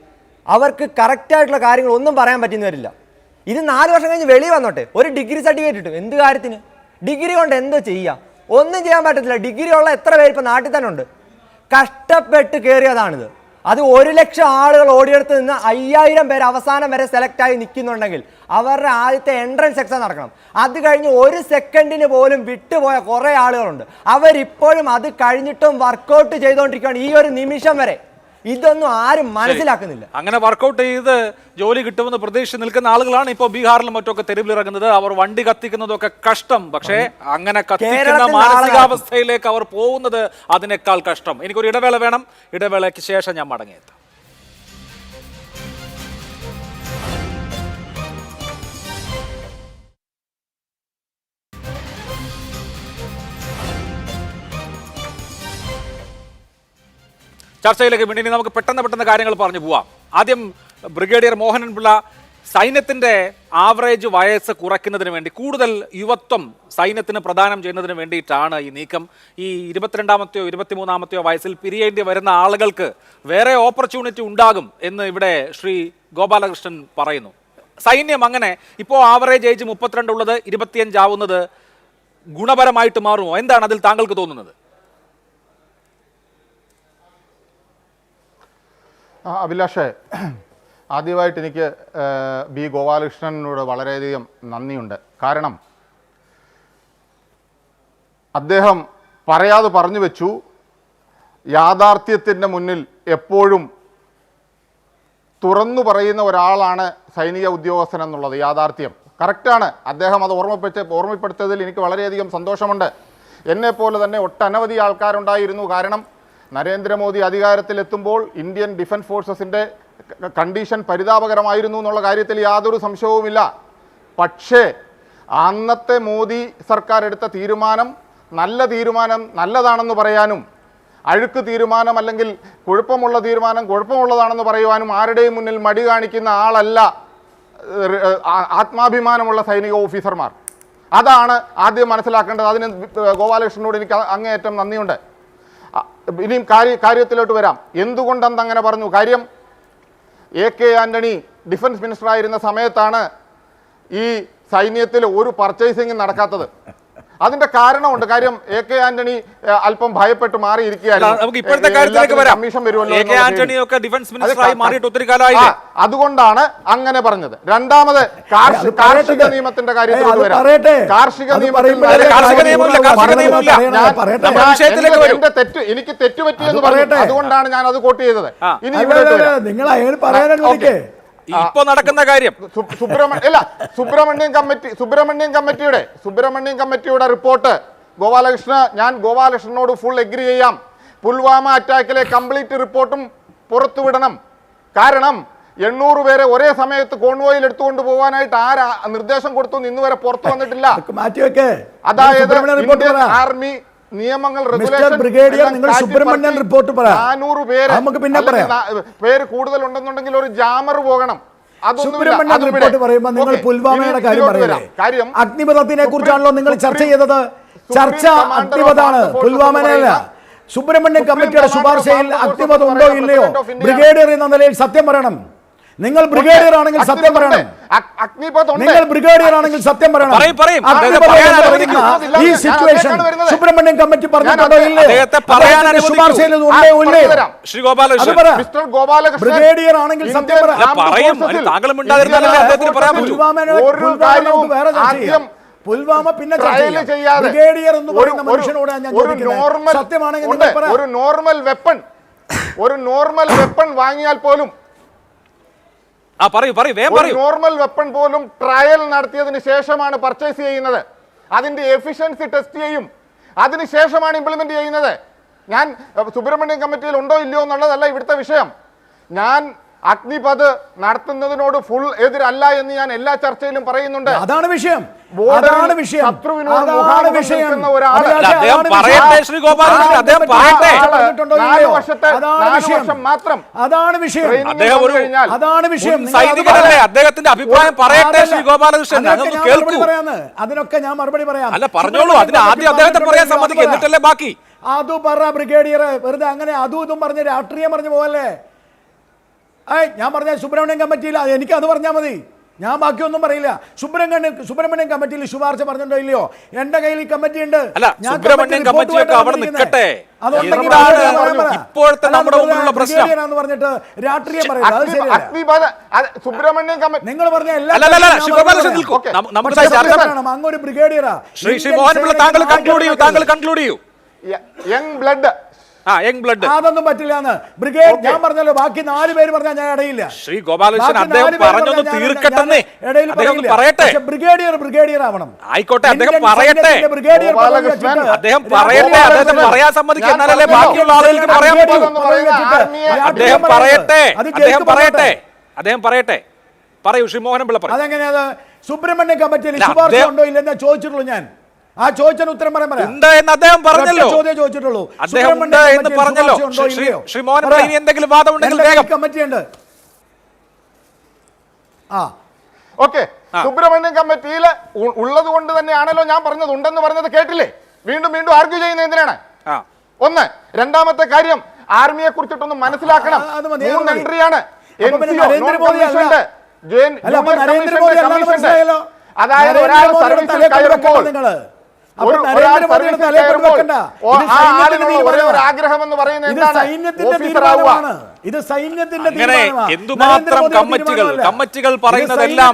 അവർക്ക് കറക്റ്റായിട്ടുള്ള കാര്യങ്ങളൊന്നും പറയാൻ പറ്റുന്ന വരില്ല. ഇത് 4 വർഷം കഴിഞ്ഞ് വെളി വന്നോട്ടെ, ഒരു ഡിഗ്രി സർട്ടിഫിക്കറ്റ് കിട്ടും. എന്ത് കാര്യത്തിന്? ഡിഗ്രി കൊണ്ട് എന്തോ ചെയ്യാം? ഒന്നും ചെയ്യാൻ പറ്റത്തില്ല. ഡിഗ്രി ഉള്ള എത്ര പേര് ഇപ്പം നാട്ടിൽ തന്നെ ഉണ്ട്. കഷ്ടപ്പെട്ട് കയറിയതാണിത്. അത് 1 ലക്ഷം ആളുകൾ ഓടിയെടുത്ത് നിന്ന് 5000 പേര് അവസാനം വരെ സെലക്ട് ആയി നിൽക്കുന്നുണ്ടെങ്കിൽ അവരുടെ ആദ്യത്തെ എൻട്രൻസ് എക്സാം നടക്കണം. അത് കഴിഞ്ഞ് 1 സെക്കൻഡിന് പോലും വിട്ടുപോയ കുറേ ആളുകളുണ്ട്. അവരിപ്പോഴും അത് കഴിഞ്ഞിട്ടും വർക്കൗട്ട് ചെയ്തുകൊണ്ടിരിക്കുകയാണ് ഈ ഒരു നിമിഷം വരെ. ഇതൊന്നും ആരും മനസ്സിലാക്കുന്നില്ല. അങ്ങനെ വർക്കൗട്ട് ചെയ്ത് ജോലി കിട്ടുമെന്ന് പ്രതീക്ഷിച്ച് നിൽക്കുന്ന ആളുകളാണ് ഇപ്പോൾ ബീഹാറിലും മറ്റൊക്കെ തെരുവിലിറങ്ങുന്നത്. അവർ വണ്ടി കത്തിക്കുന്നതൊക്കെ കഷ്ടം, പക്ഷേ അങ്ങനെ കത്തിക്കുന്ന മാനസികാവസ്ഥയിലേക്ക് അവർ പോകുന്നത് അതിനേക്കാൾ കഷ്ടം. എനിക്കൊരു ഇടവേള വേണം. ഇടവേളയ്ക്ക് ശേഷം ഞാൻ മടങ്ങിയെത്താം. ചർച്ചയിലേക്ക് വേണ്ടി ഇനി നമുക്ക് പെട്ടെന്ന് കാര്യങ്ങൾ പറഞ്ഞു പോവാം. ആദ്യം ബ്രിഗേഡിയർ മോഹനൻ പിള്ള, സൈന്യത്തിന്റെ ആവറേജ് വയസ്സ് കുറയ്ക്കുന്നതിന് വേണ്ടി, കൂടുതൽ യുവത്വം സൈന്യത്തിന് പ്രദാനം ചെയ്യുന്നതിന് വേണ്ടിയിട്ടാണ് ഈ നീക്കം. ഈ 22-ാമത്തെയോ 23-ാമത്തെയോ വയസ്സിൽ പിരിയേണ്ടി വരുന്ന ആളുകൾക്ക് വേറെ ഓപ്പർച്യൂണിറ്റി ഉണ്ടാകും എന്ന് ഇവിടെ ശ്രീ ഗോപാലകൃഷ്ണൻ പറയുന്നു. സൈന്യം അങ്ങനെ ഇപ്പോൾ ആവറേജ് ഏജ് 32 ഉള്ളത് 25 ആവുന്നത് ഗുണപരമായിട്ട് മാറുമോ? എന്താണ് അതിൽ താങ്കൾക്ക് തോന്നുന്നത്? അഭിലാഷേ, ആദ്യമായിട്ട് എനിക്ക് ബി ഗോപാലകൃഷ്ണനോട് വളരെയധികം നന്ദിയുണ്ട്. കാരണം അദ്ദേഹം പറയാതെ പറഞ്ഞു വെച്ചു, യാഥാർത്ഥ്യത്തിൻ്റെ മുന്നിൽ എപ്പോഴും തുറന്നു പറയുന്ന ഒരാളാണ് സൈനിക ഉദ്യോഗസ്ഥൻ എന്നുള്ളത് യാഥാർത്ഥ്യം. കറക്റ്റാണ്. അദ്ദേഹം അത് ഓർമ്മപ്പെടുത്തിയതിൽ എനിക്ക് വളരെയധികം സന്തോഷമുണ്ട്. എന്നെപ്പോലെ തന്നെ ഒട്ടനവധി ആൾക്കാരുണ്ടായിരുന്നു. കാരണം നരേന്ദ്രമോദി അധികാരത്തിലെത്തുമ്പോൾ ഇന്ത്യൻ ഡിഫൻസ് ഫോഴ്സസിൻ്റെ കണ്ടീഷൻ പരിതാപകരമായിരുന്നു എന്നുള്ള കാര്യത്തിൽ യാതൊരു സംശയവുമില്ല. പക്ഷേ അന്നത്തെ മോദി സർക്കാർ എടുത്ത തീരുമാനം നല്ല തീരുമാനം നല്ലതാണെന്ന് പറയാനും, അഴുക്ക് തീരുമാനം അല്ലെങ്കിൽ കുഴപ്പമുള്ള തീരുമാനം കുഴപ്പമുള്ളതാണെന്ന് പറയുവാനും ആരുടെയും മുന്നിൽ മടി കാണിക്കുന്ന ആളല്ല ആത്മാഭിമാനമുള്ള സൈനിക ഓഫീസർമാർ. അതാണ് ആദ്യം മനസ്സിലാക്കേണ്ടത്. അതിന് ഗോപാലകൃഷ്ണനോട് എനിക്ക് അങ്ങേയറ്റം നന്ദിയുണ്ട്. ഇനിയും കാര്യത്തിലോട്ട് വരാം. എന്തുകൊണ്ടെന്ന് അങ്ങനെ പറഞ്ഞു? കാര്യം AK ആന്റണി ഡിഫൻസ് മിനിസ്റ്റർ ആയിരുന്ന സമയത്താണ് ഈ സൈന്യത്തിൽ ഒരു പർച്ചേസിംഗ് നടക്കാത്തത്. അതിന്റെ കാരണമുണ്ട്. കാര്യം AK ആന്റണി അല്പം ഭയപ്പെട്ട് അതുകൊണ്ടാണ് അങ്ങനെ പറഞ്ഞത്. രണ്ടാമത് കാർഷിക നിയമത്തിന്റെ കാര്യത്തിലോട്ട് വരാം. കാർഷിക തെറ്റ് എനിക്ക് തെറ്റുപറ്റിയെന്ന് പറയട്ടെ, അതുകൊണ്ടാണ് ഞാൻ അത് കോട്ട് ചെയ്തത്. ഇനി ഇപ്പൊ നടക്കുന്ന കാര്യം സുബ്രഹ്മണ്യം കമ്മിറ്റിയുടെ റിപ്പോർട്ട് ഞാൻ ഗോപാലകൃഷ്ണനോട് ഫുൾ എഗ്രി ചെയ്യാം. പുൽവാമ അറ്റാക്കിലെ കംപ്ലീറ്റ് റിപ്പോർട്ടും പുറത്തുവിടണം. കാരണം 800 പേരെ ഒരേ സമയത്ത് കോൺവോയിൽ എടുത്തുകൊണ്ട് പോകാനായിട്ട് ആരാ നിർദ്ദേശം കൊടുത്തു ഇന്ന് വരെ പുറത്തു വന്നിട്ടില്ല. അതായത് ഇന്ത്യൻ ആർമി നിയമങ്ങൾ, പേര് കൂടുതൽ ഉണ്ടെന്നുണ്ടെങ്കിൽ ഒരു ജാമർ പോകണം. കാര്യം അഗ്നിപഥത്തിനെ കുറിച്ചാണല്ലോ നിങ്ങൾ ചർച്ച ചെയ്തത്. ചർച്ച അഗ്നിപഥാണ്, പുൽവാമയിലല്ല. സുബ്രഹ്മണ്യം കമ്മിറ്റിയുടെ ശുപാർശയിൽ അഗ്നിപഥം ഉണ്ടോ ഇല്ലയോ? ബ്രിഗേഡിയർ എന്ന നിലയിൽ സത്യം പറയണം. നിങ്ങൾ ബ്രിഗേഡിയർ ആണെങ്കിൽ സത്യം പറയണം. നിങ്ങൾ ബ്രിഗേഡിയർ ആണെങ്കിൽ സത്യം പറയണം. ഈ സിറ്റുവേഷൻ സുബ്രഹ്മണ്യം കമ്മിറ്റി പറഞ്ഞിട്ടുണ്ടോ ഇല്ലയോ? ശുപാർശയിൽ ഉണ്ടോ ഇല്ലയോ? ബ്രിഗേഡിയർ ആണെങ്കിൽ സത്യം പറയണം. പുൽവാമ പിന്നെ ബ്രിഗേഡിയർ എന്ന് പറയുന്ന മനുഷ്യനോട് ഞാൻ ചോദിക്കുന്നത്, സത്യമാണെങ്കിൽ ഒരു നോർമൽ വെപ്പൺ വാങ്ങിയാൽ പോലും നോർമൽ വെപ്പൺ പോലും ട്രയൽ നടത്തിയതിന് ശേഷമാണ് പർച്ചേസ് ചെയ്യുന്നത്. അതിന്റെ എഫിഷ്യൻസി ടെസ്റ്റ് ചെയ്യും, അതിനുശേഷമാണ് ഇംപ്ലിമെന്റ് ചെയ്യുന്നത്. ഞാൻ സുബ്രഹ്മണ്യം കമ്മിറ്റിയിൽ ഉണ്ടോ ഇല്ലയോ എന്നുള്ളതല്ല ഇവിടുത്തെ വിഷയം. ഞാൻ അഗ്നിപഥ് നടത്തുന്നതിനോട് ഫുൾ എതിരല്ല എന്ന് ഞാൻ എല്ലാ ചർച്ചയിലും പറയുന്നുണ്ട്. അതാണ് വിഷയം. ശത്രുവിനോട് മാത്രം അതാണ് വിഷയം. അദ്ദേഹത്തിന്റെ അഭിപ്രായം പറയട്ടെ ശ്രീ ഗോപാലകൃഷ്ണൻ. അതിനൊക്കെ ഞാൻ മറുപടി പറയാം. അല്ല പറഞ്ഞോളൂ, അതിന് ആദ്യം അദ്ദേഹത്തെ പറയാൻ സമ്മതിക്കും, എന്നിട്ടല്ലേ ബാക്കി. അത് പറ ബ്രിഗേഡിയർ, വെറുതെ അങ്ങനെ അതും ഇതും പറഞ്ഞ് രാഷ്ട്രീയം പറഞ്ഞു പോകല്ലേ. ഞാൻ പറഞ്ഞ സുബ്രഹ്മണ്യം കമ്മിറ്റിയിൽ എനിക്ക് അത് പറഞ്ഞാൽ മതി, ഞാൻ ബാക്കിയൊന്നും പറയില്ല. സുബ്രഹ്മണ്യം കമ്മിറ്റിയിൽ ശുപാർശ പറഞ്ഞിട്ടുണ്ടോ ഇല്ലയോ? എന്റെ കയ്യിൽ ഈ കമ്മിറ്റി ഉണ്ട്. പറഞ്ഞിട്ട് രാഷ്ട്രീയം പറയുന്നത് നിങ്ങൾ പറഞ്ഞ അങ്ങൊരു ബ്രിഗേഡിയറാ. അതൊന്നും പറ്റില്ല. ബ്രിഗേഡ് ഞാൻ പറഞ്ഞല്ലോ, ബാക്കി 4 പേര് പറഞ്ഞാൽ ഞാൻ ഇടയില്ല. ശ്രീ ഗോപാലകൃഷ്ണൻ അദ്ദേഹം പറഞ്ഞൊന്ന് തീർക്കട്ടെ, ബ്രിഗേഡിയർ ആവണം. ആയിക്കോട്ടെ, അദ്ദേഹം പറയട്ടെ, അദ്ദേഹം പറയട്ടെ, അദ്ദേഹത്തെ പറയാൻ സമ്മതിക്കുക, എന്നാലല്ലേ ബാക്കിയുള്ള ആളുകൾക്ക് പറയാൻ പറ്റൂ. അദ്ദേഹം പറയട്ടെ, അദ്ദേഹം പറയട്ടെ. പറയൂ ശ്രീ മോഹനൻ പിള്ള. അതെങ്ങനെയാ? സുബ്രഹ്മണ്യം കമ്മിറ്റിയിൽ ശുപാർശ ഉണ്ടോ ഇല്ലെന്നാ ചോദിച്ചിട്ടുള്ളൂ ഞാൻ. ആ ചോദിച്ചതിന് ഉത്തരം പറയാം. ഉണ്ട് എന്ന് അദ്ദേഹം പറഞ്ഞല്ലോ. ചോദ്യം ചോദിച്ചിട്ടുള്ളൂ. അദ്ദേഹം ഉണ്ട് എന്ന് പറഞ്ഞല്ലോ. ശ്രീ മോഹൻ ഇനി എന്തെങ്കിലും വാദമുണ്ടെങ്കിൽ വേഗം. കമ്മിറ്റിയുണ്ട്. ഓക്കെ, സുബ്രഹ്മണ്യം കമ്മിറ്റിയിൽ ഉള്ളത് കൊണ്ട് തന്നെയാണല്ലോ ഞാൻ പറഞ്ഞത്. ഉണ്ടെന്ന് പറഞ്ഞത് കേട്ടില്ലേ? വീണ്ടും വീണ്ടും ആർഗ്യൂ ചെയ്യുന്നത് എന്തിനാണ്? ഒന്ന്. രണ്ടാമത്തെ കാര്യം, ആർമിയെ കുറിച്ചിട്ടൊന്ന് മനസ്സിലാക്കണം. 3 എൻട്രിയാണ്. അതായത് ഒരാൾ സർവീസിൽ കയറുമ്പോൾ ഒരേ ഒരു ആഗ്രഹം എന്ന് പറയുന്നത് എന്താണ്? ഇത് സൈന്യത്തിന്റെ എന്തുമാത്രം കമ്മിറ്റികൾ പറയുന്നതെല്ലാം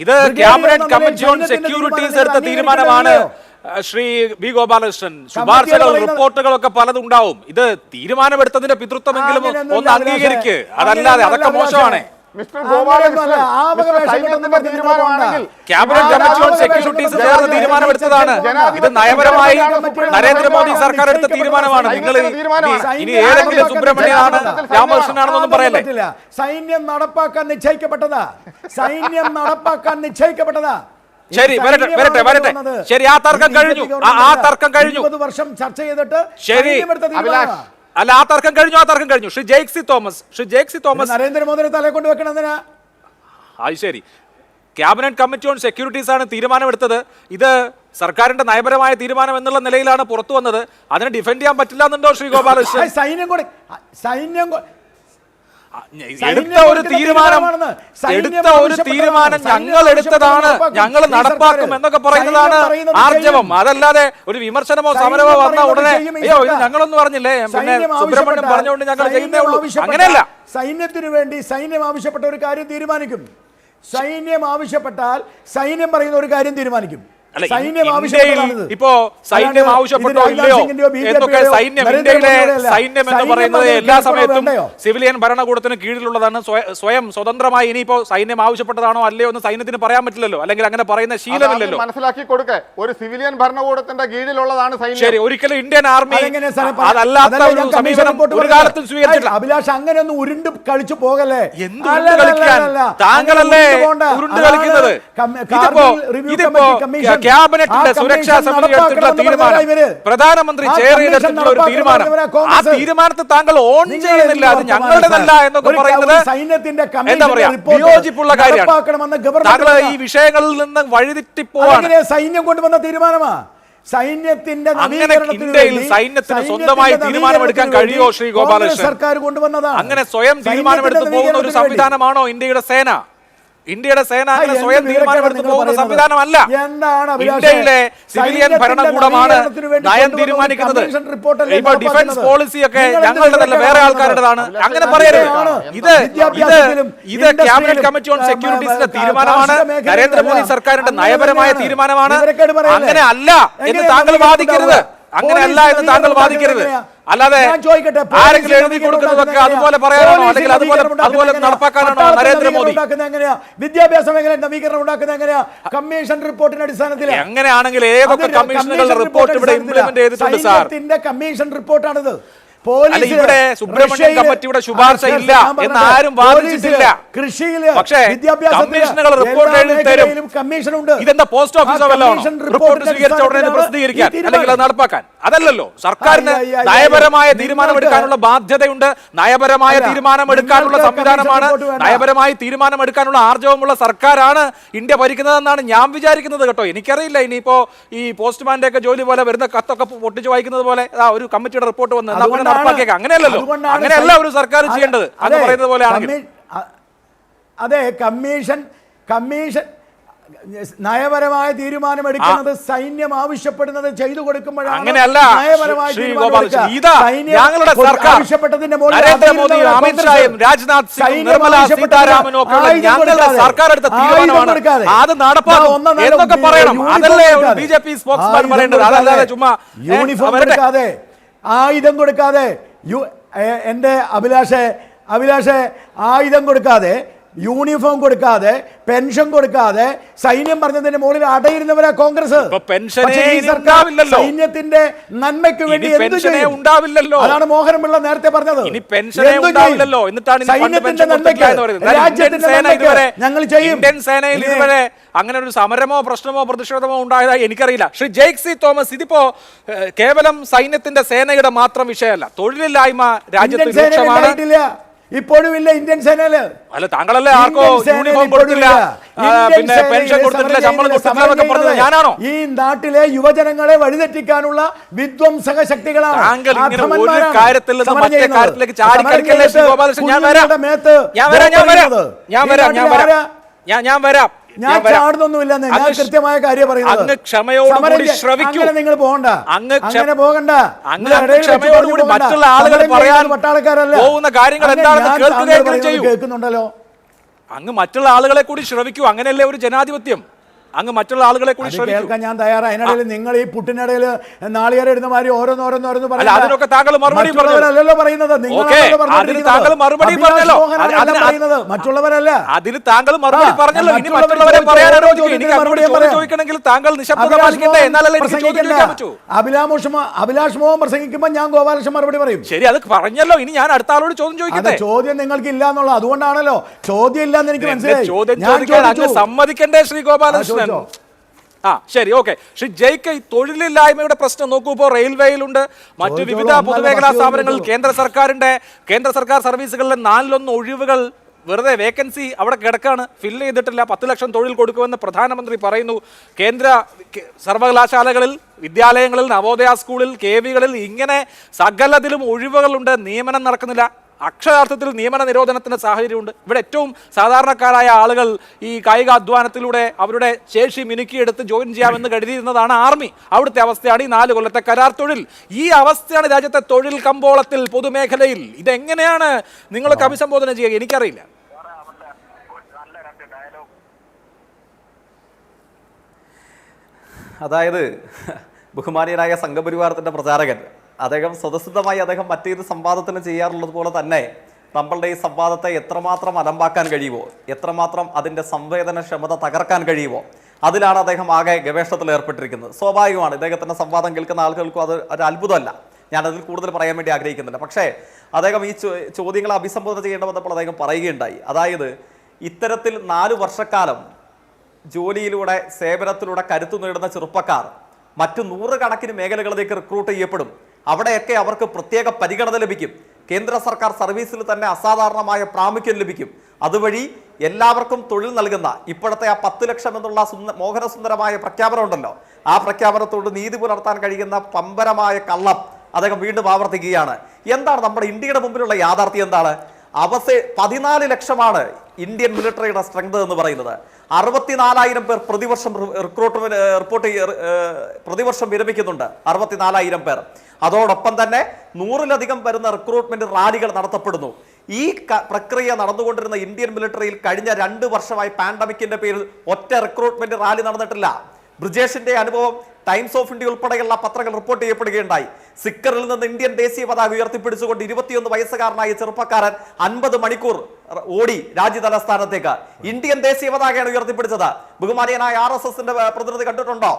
ഇത് ക്യാബിനറ്റ് കമ്മിറ്റി ഓൺ സെക്യൂരിറ്റീസ് എടുത്ത തീരുമാനമാണ്. ശ്രീ വി ഗോപാലകൃഷ്ണൻ, ശുപാർശകൾ റിപ്പോർട്ടുകളൊക്കെ പലതുണ്ടാവും. ഇത് തീരുമാനമെടുത്തതിന്റെ പിതൃത്വമെങ്കിലും ഒന്ന് അംഗീകരിക്ക്. അതല്ലാതെ അതൊക്കെ മോശമാണ്. മിസ്റ്റർ ഗോപാലകൃഷ്ണൻ, തീരുമാനമാണെങ്കിൽ ക്യാബിനറ്റ് കമ്മിറ്റി ഓൺ സെക്യൂരിറ്റീസ് ചേർന്ന് തീരുമാനമെടുത്തതാണ്. ഇത് നയപരമായി നരേന്ദ്രമോദി സർക്കാർ എടുത്ത തീരുമാനമാണ്. നിങ്ങൾ ഇനി ഏതെങ്കിലും സുബ്രഹ്മണ്യനാണ് രാമകൃഷ്ണനാണെന്നൊന്നും പറയല്ലേ. സൈന്യം നടപ്പാക്കാൻ നിശ്ചയിക്കപ്പെട്ടതാ. ശരി, വരട്ടെ. ശരി, ആ തർക്കം കഴിഞ്ഞു. 20 വർഷം ചർച്ച ചെയ്തിട്ട് ശരി, അല്ല, ആ തർക്കം കഴിഞ്ഞു. ശ്രീ ജെയ്ക്സി തോമസ് നരേന്ദ്രമോദിനെ തലേ കൊണ്ട് വെക്കണം. അത് ശരി, ക്യാബിനറ്റ് കമ്മിറ്റി ഓൺ സെക്യൂരിറ്റീസ് ആണ് തീരുമാനമെടുത്തത്. ഇത് സർക്കാരിന്റെ നയപരമായ തീരുമാനം എന്നുള്ള നിലയിലാണ് പുറത്തു വന്നത്. അതിനെ ഡിഫെൻഡ് ചെയ്യാൻ പറ്റില്ല എന്നുണ്ടോ ശ്രീ ഗോപാലകൃഷ്ണൻ? എടുത്ത ഒരു തീരുമാനം ഞങ്ങൾ എടുത്തതാണ്, ഞങ്ങൾ നടപ്പാക്കും എന്നൊക്കെ പറയുന്നതാണ് ആർജവം. അതല്ലാതെ ഒരു വിമർശനമോ സമരമോ വന്ന ഉടനെ അയ്യോ ഇത് ഞങ്ങളൊന്നും പറഞ്ഞില്ലേ, പിന്നെ സുബ്രഹ്മണ്യം പറഞ്ഞുകൊണ്ട് ഞങ്ങൾ ചെയ്യുന്നേ ഉള്ളൂ, അങ്ങനെയല്ല. സൈന്യത്തിന് വേണ്ടി സൈന്യം ആവശ്യപ്പെട്ട ഒരു കാര്യം തീരുമാനിക്കും. സൈന്യം ആവശ്യപ്പെട്ടാൽ സൈന്യം പറയുന്ന ഒരു കാര്യം തീരുമാനിക്കും. ഇപ്പോ സൈന്യം ആവശ്യപ്പെട്ടോ ഇല്ലയോ എന്നൊക്കെ ഇന്ത്യയിലെ സൈന്യം എന്ന് പറയുന്നത് എല്ലാ സമയത്തും സിവിലിയൻ ഭരണകൂടത്തിന് കീഴിലുള്ളതാണ്. സ്വയം സ്വതന്ത്രമായി ഇനിയിപ്പോ സൈന്യം ആവശ്യപ്പെട്ടതാണോ അല്ലയോ എന്ന് സൈന്യത്തിന് പറയാൻ പറ്റില്ലല്ലോ, അല്ലെങ്കിൽ അങ്ങനെ പറയുന്ന ശീലമില്ലല്ലോ. മനസ്സിലാക്കി കൊടുക്ക, ഒരു സിവിലിയൻ ഭരണകൂടത്തിന്റെ കീഴിലുള്ളതാണ് സൈന്യം. ശരി, ഒരിക്കലും ഇന്ത്യൻ ആർമി അതല്ലാത്ത ഒരു സമീപനം ഒരു കാലത്തും സ്വീകരിച്ചിട്ടില്ല. അഭിലാഷ്, അങ്ങനെ ഒന്ന് ഉരുണ്ട് കളിച്ചു പോകല്ലേ. എന്ത് കളിക്കാൻ? താങ്കളല്ലേ ഉരുണ്ട് കളിക്കുന്നത്? ഇതിപ്പോ ക്യാബിനറ്റിന്റെ സുരക്ഷാ സമിതി എടുത്തിട്ടുള്ള തീരുമാനം, പ്രധാനമന്ത്രി ചെയർ ചെയ്തിട്ടുള്ള ഒരു തീരുമാനം, ആ തീരുമാനത്തെ താങ്കൾ ഓൺ ചെയ്യുന്നില്ല. അത് ഞങ്ങളുടേതല്ല എന്നൊക്കെ പറയുന്നത് എന്താ പറയാ, വിയോജിപ്പുള്ള കാര്യമാണ്. താങ്കൾ ഈ വിഷയങ്ങളിൽ നിന്ന് വഴിതെറ്റിപ്പോവാണ്. സൈന്യം കൊണ്ടുവന്ന തീരുമാനമാ. സൈന്യത്തിന്റെ ഇന്ത്യയിൽ സൈന്യത്തിന് സ്വന്തമായി തീരുമാനമെടുക്കാൻ കഴിയുമോ ശ്രീ ഗോപാലകൃഷ്ണൻ? സർക്കാർ കൊണ്ടുവന്നതാണ്. അങ്ങനെ സ്വയം തീരുമാനമെടുത്ത് പോകുന്ന ഒരു സംവിധാനമാണോ ഇന്ത്യയുടെ സേന? ഇന്ത്യയുടെ സേന അങ്ങനെ സ്വയം തീരുമാനമെടുത്ത് പോകുന്ന സംവിധാനമല്ല. ഇന്ത്യയിലെ സിവിലിയൻ ഭരണകൂടമാണ് നയം തീരുമാനിക്കുന്നത്. ഇപ്പൊ ഡിഫൻസ് പോളിസിയൊക്കെ ഞങ്ങളുടേതല്ല, വേറെ ആൾക്കാരുടേതാണ്. അങ്ങനെ പറയരുത്. ഇത് ക്യാബിനറ്റ് കമ്മിറ്റി ഓൺ സെക്യൂരിറ്റീസിന്റെ തീരുമാനമാണ്, നരേന്ദ്രമോദി സർക്കാരിന്റെ നയപരമായ തീരുമാനമാണ്. അങ്ങനെ അല്ല എന്ന് താങ്കൾ വാദിക്കരുത്. അങ്ങനെയല്ല എന്ന് താങ്കൾ വാദിക്കരുത്. അല്ലാതെ ആരെങ്കിലും എഴുതി കൊടുക്കുന്നതൊക്കെ അതുപോലെ പറയാനാണോ, അല്ലെങ്കിൽ അതുപോലെ നടപ്പാക്കാനാണോ നരേന്ദ്രമോദി? വിദ്യാഭ്യാസ മേഖല നവീകരണം ഉണ്ടാക്കുന്നത് എങ്ങനെയാ? കമ്മീഷൻ റിപ്പോർട്ടിന്റെ അടിസ്ഥാനത്തിൽ. എങ്ങനെയാണെങ്കിൽ ഏതൊക്കെ കമ്മീഷനുകളുടെ റിപ്പോർട്ട് ഇവിടെ ഇംപ്ലിമെന്റ് ചെയ്തിട്ടുണ്ട് സാർ? കമ്മീഷൻ റിപ്പോർട്ടാണിത്. ഇവിടെ സുബ്രഹ്മണ്യം കമ്മിറ്റിയുടെ ശുപാർശ ഇല്ല എന്ന് ആരും വാദിച്ചിട്ടില്ല. പക്ഷേ കമ്മീഷനുകൾ റിപ്പോർട്ട് എഴുതി തരും. ഇതെന്താ പോസ്റ്റ് ഓഫീസോ വല്ലതാണോ റിപ്പോർട്ട് സ്വീകരിച്ച ഉടനെ പ്രസിദ്ധീകരിക്കാൻ അല്ലെങ്കിൽ അത് നടപ്പാക്കാൻ? അതല്ലല്ലോ. സർക്കാരിന് നയപരമായ തീരുമാനമെടുക്കാനുള്ള ബാധ്യതയുണ്ട്. നയപരമായ തീരുമാനമെടുക്കാനുള്ള സംവിധാനമാണ്, നയപരമായി തീരുമാനമെടുക്കാനുള്ള ആർജവമുള്ള സർക്കാരാണ് ഇന്ത്യ ഭരിക്കുന്നതെന്നാണ് ഞാൻ വിചാരിക്കുന്നത് കേട്ടോ. എനിക്കറിയില്ല, ഇനിയിപ്പോ ഈ പോസ്റ്റ്മാന്റെ ഒക്കെ ജോലി പോലെ വരുന്ന കത്തൊക്കെ പൊട്ടിച്ചു വായിക്കുന്നത് പോലെ ഒരു കമ്മിറ്റിയുടെ റിപ്പോർട്ട് വന്ന് നടപ്പാക്കിയേക്കാം. അങ്ങനെയല്ലല്ലോ, അങ്ങനെയല്ല ഒരു സർക്കാർ ചെയ്യേണ്ടത്. അത് പറയുന്നത് പോലെ ആണെങ്കിൽ അതെ, കമ്മീഷൻ നയപരമായ തീരുമാനമെടുക്കുന്നത് സൈന്യം ആവശ്യപ്പെടുന്നത് ചെയ്തു കൊടുക്കുമ്പോഴാണ്. അങ്ങനെയല്ല ഞങ്ങളുടെ സർക്കാർ, നരേന്ദ്രമോദി, അമിത്ഷായും രാജ്നാഥ് സിംഗും നിർമ്മലാ സീതാരാമനും ഒക്കെ ഞങ്ങളുടെ സർക്കാർ എടുത്ത തീരുമാനമാണ്. അത് നടപ്പാക്കും എന്നൊക്കെ പറയണം. അതല്ലേ ഒരു BJP സ്പോക്സ്മാൻ പറയേണ്ടത്. അതല്ലാതെ ചുമ്മാ യൂണിഫോം കൊടുക്കാതെ, ആയുധം കൊടുക്കാതെ, എന്റെ അഭിലാഷെ ആയുധം കൊടുക്കാതെ യൂണിഫോം കൊടുക്കാതെ പെൻഷൻ കൊടുക്കാതെ സൈന്യം പറഞ്ഞതിന്റെ മുകളിൽ അടയിരുന്നവരാ കോൺഗ്രസ്. പക്ഷേ ഈ സർക്കാർ സൈന്യത്തിന്റെ നന്മയ്ക്ക് വേണ്ടി എന്ത് ചെയ്യും? അതാണ് മോഹൻപിള്ള നേരത്തെ പറഞ്ഞത്. സൈന്യത്തിന്റെ നന്മയ്ക്ക്, രാജ്യത്തിന്റെ നന്മയ്ക്ക് ഞങ്ങൾ ചെയ്യും. ഇന്ത്യൻ സേനയിൽ ഇതുവരെ അങ്ങനെ ഒരു സമരമോ പ്രശ്നമോ പ്രതിഷേധമോ ഉണ്ടായതായി എനിക്കറിയില്ല. ശ്രീ ജെയ്ക് സി തോമസ്, ഇതിപ്പോ കേവലം സൈന്യത്തിന്റെ സേനയുടെ മാത്രം വിഷയമല്ല, തൊഴിലില്ലായ്മ രാജ്യത്ത് രൂക്ഷമാണ്. ഇപ്പോഴും ഇല്ല ഇന്ത്യൻ സേനയില്. അല്ല, താങ്കളല്ലേ ആർക്കോ യൂണിഫോം കൊടുത്തില്ല, പിന്നെ പെൻഷൻ കൊടുത്തിട്ടില്ല, ശമ്പളം കൊടുത്തില്ല പറഞ്ഞത് ഞാനാണോ? ഈ നാട്ടിലെ യുവജനങ്ങളെ വഴിതെറ്റിക്കാനുള്ള വിധ്വംസക ശക്തികളാണ്. താങ്കൾ ഇങ്ങനെ ഒരു കാര്യത്തിൽ നിന്ന് മറ്റേ കാര്യത്തിലേക്ക് ചാടിക്കളിക്കല്ലേ ശ്രീ ഗോപാലകൃഷ്ണൻ? ഞാൻ വരാം. ഞാൻ ചാടുന്നൊന്നുമില്ലെന്ന്, ഞാൻ കൃത്യമായ കാര്യം പറയുന്നത്. അങ്ങ് ക്ഷമയോടുകൂടി ശ്രവിക്കൂ. നിങ്ങൾ പോകണ്ട, അങ്ങനെ പോകണ്ട. ക്ഷമയോടുകൂടി മറ്റുള്ള ആളുകൾ പറയാൻ പോകുന്ന കാര്യങ്ങൾ എന്താണെന്ന് കേൾക്കുന്നുണ്ടല്ലോ. അങ്ങ് മറ്റുള്ള ആളുകളെ കൂടി ശ്രവിക്കൂ. അങ്ങനെയല്ലേ ഒരു ജനാധിപത്യം? അങ്ങ് മറ്റുള്ള ആളുകളെ കൂടി കേൾക്കാൻ ഞാൻ തയ്യാറാണ്. അതിനിടയിൽ നിങ്ങൾ ഈ പുട്ടിനിടയിൽ നാളികേരം ഇടുന്ന മാതിരി ഓരോന്നോരോന്നോരോന്ന് അതിനൊക്കെ താങ്കൾ മറുപടി മറ്റുള്ളവരല്ലോ പറയുന്നത്. മറ്റുള്ളവരല്ല, അതിന് താങ്കൾ മറുപടി പറഞ്ഞല്ലോ. ഇനി മറ്റുള്ളവരെ പറയാനാണോ ചോദിക്കണമെങ്കിൽ താങ്കൾ നിശബ്ദത പാലിക്കട്ടെ, എന്നാലല്ലേ എനിക്ക് ചോദിക്കാൻ പറ്റൂ. അഭിലാഷ് മോഹൻ പ്രസംഗിക്കുമ്പോൾ ഞാൻ ഗോപാലകൃഷ്ണൻ മറുപടി പറയും. ശരി, അത് പറഞ്ഞല്ലോ. ഇനി ഞാൻ അടുത്ത ആളോട് ചോദ്യം ചോദിക്കട്ടെ. ചോദ്യം നിങ്ങൾക്ക് ഇല്ല എന്നുള്ളത് അതുകൊണ്ടാണല്ലോ ചോദ്യം ഇല്ലെന്ന് എനിക്ക് മനസ്സിലായി. ചോദ്യം സമ്മതിക്കണ്ടേ ശ്രീ ഗോപാലകൃഷ്ണൻ? ശരി, ഓക്കെ. ശ്രീ ജയ്ക്ക്, തൊഴിലില്ലായ്മയുടെ പ്രശ്നം നോക്കൂ. ഇപ്പോൾ റെയിൽവേയിലുണ്ട്, മറ്റു വിവിധ പൊതുമേഖലാ സ്ഥാപനങ്ങളിൽ കേന്ദ്ര സർക്കാർ സർവീസുകളിലെ 4/1 ഒഴിവുകൾ, വെറുതെ വേക്കൻസി അവിടെ കിടക്കാണ്, ഫില്ല് ചെയ്തിട്ടില്ല. 10 ലക്ഷം തൊഴിൽ കൊടുക്കുമെന്ന് പ്രധാനമന്ത്രി പറയുന്നു. കേന്ദ്ര സർവകലാശാലകളിൽ, വിദ്യാലയങ്ങളിൽ, നവോദയ സ്കൂളിൽ, KVകളിൽ ഇങ്ങനെ സകലതിലും ഒഴിവുകളുണ്ട്, നിയമനം നടക്കുന്നില്ല. അക്ഷരാർത്ഥത്തിൽ നിയമന നിരോധനത്തിന്റെ സാഹചര്യമുണ്ട്. ഇവിടെ ഏറ്റവും സാധാരണക്കാരായ ആളുകൾ ഈ കായിക അധ്വാനത്തിലൂടെ അവരുടെ ശേഷി മിനുക്കിയെടുത്ത് ജോയിൻ ചെയ്യാമെന്ന് കരുതിയിരുന്നതാണ് ആർമി. അവിടുത്തെ അവസ്ഥയാണ് ഈ 4 കൊല്ലത്തെ കരാർ തൊഴിൽ. ഈ അവസ്ഥയാണ് രാജ്യത്തെ തൊഴിൽ കമ്പോളത്തിൽ, പൊതുമേഖലയിൽ. ഇതെങ്ങനെയാണ് നിങ്ങൾക്ക് അഭിസംബോധന ചെയ്യുക? എനിക്കറിയില്ല. അതായത് ബഹുമാനീയനായ സംഘപരിവാരത്തിന്റെ പ്രചാരകൻ അദ്ദേഹം സ്വതസിദ്ധമായി മറ്റേത് സംവാദത്തിലും ചെയ്യാറുള്ളത് പോലെ തന്നെ നമ്മളുടെ ഈ സംവാദത്തെ എത്രമാത്രം അലമ്പാക്കാൻ കഴിയുമോ, എത്രമാത്രം അതിൻ്റെ സംവേദനക്ഷമത തകർക്കാൻ കഴിയുമോ, അതിലാണ് അദ്ദേഹം ആകെ ഗവേഷണത്തിൽ ഏർപ്പെട്ടിരിക്കുന്നത്. സ്വാഭാവികമാണ്, ഇദ്ദേഹത്തിൻ്റെ സംവാദം കേൾക്കുന്ന ആളുകൾക്കും അത് ഒരു അത്ഭുതമല്ല. ഞാനതിൽ കൂടുതൽ പറയാൻ വേണ്ടി ആഗ്രഹിക്കുന്നില്ല. പക്ഷേ അദ്ദേഹം ഈ ചോദ്യങ്ങളെ അഭിസംബോധന ചെയ്യേണ്ടതെന്നപ്പോൾ അദ്ദേഹം പറയുകയുണ്ടായി. അതായത് ഇത്തരത്തിൽ 4 വർഷക്കാലം ജോലിയിലൂടെ, സേവനത്തിലൂടെ കരുത്തു നേടുന്ന ചെറുപ്പക്കാർ മറ്റു 100 കണക്കിന് മേഖലകളിലേക്ക് റിക്രൂട്ട് ചെയ്യപ്പെടും. അവിടെയൊക്കെ അവർക്ക് പ്രത്യേക പരിഗണന ലഭിക്കും. കേന്ദ്ര സർക്കാർ സർവീസിൽ തന്നെ അസാധാരണമായ പ്രാമുഖ്യം ലഭിക്കും. അതുവഴി എല്ലാവർക്കും തൊഴിൽ നൽകുന്ന ഇപ്പോഴത്തെ ആ 10 ലക്ഷം എന്നുള്ള മോഹനസുന്ദരമായ പ്രഖ്യാപനം ഉണ്ടല്ലോ, ആ പ്രഖ്യാപനത്തോട് നീതി പുലർത്താൻ കഴിയുന്ന പമ്പരമായ കള്ളം അദ്ദേഹം വീണ്ടും ആവർത്തിക്കുകയാണ്. എന്താണ് നമ്മുടെ ഇന്ത്യയുടെ മുമ്പിലുള്ള യാഥാർത്ഥ്യം? എന്താണ്? 14 ലക്ഷമാണ് ഇന്ത്യൻ മിലിറ്ററിയുടെ സ്ട്രെങ്ത് എന്ന് പറയുന്നത്. 64,000 പേർ പ്രതിവർഷം പ്രതിവർഷം വിരമിക്കുന്നുണ്ട്. 64,000 പേർ. അതോടൊപ്പം തന്നെ 100-ലധികം വരുന്ന റിക്രൂട്ട്മെന്റ് റാലികൾ നടത്തപ്പെടുന്നു. ഈ പ്രക്രിയ നടന്നുകൊണ്ടിരുന്ന ഇന്ത്യൻ മിലിറ്ററിയിൽ കഴിഞ്ഞ 2 വർഷമായി പാൻഡമിക്കിന്റെ പേരിൽ ഒറ്റ റിക്രൂട്ട്മെന്റ് റാലി നടന്നിട്ടില്ല. ബ്രിജേഷിന്റെ അനുഭവം ടൈംസ് ഓഫ് ഇന്ത്യ ഉൾപ്പെടെയുള്ള പത്രങ്ങൾ റിപ്പോർട്ട് ചെയ്യപ്പെടുകയുണ്ടായി. സിക്കറിൽ നിന്ന് ഇന്ത്യൻ ദേശീയ പതാക ഉയർത്തിപ്പിടിച്ചുകൊണ്ട് 21 വയസ്സുകാരനായ ചെറുപ്പക്കാരൻ 50 മണിക്കൂർ ഓടി രാജ്യതലസ്ഥാനത്തേക്ക്. ഇന്ത്യൻ ദേശീയ പതാകയാണ് ഉയർത്തിപ്പിടിച്ചത്. ബഹുമാനീയനായ RSSന്റെ പ്രതിനിധി കണ്ടിട്ടുണ്ടോ?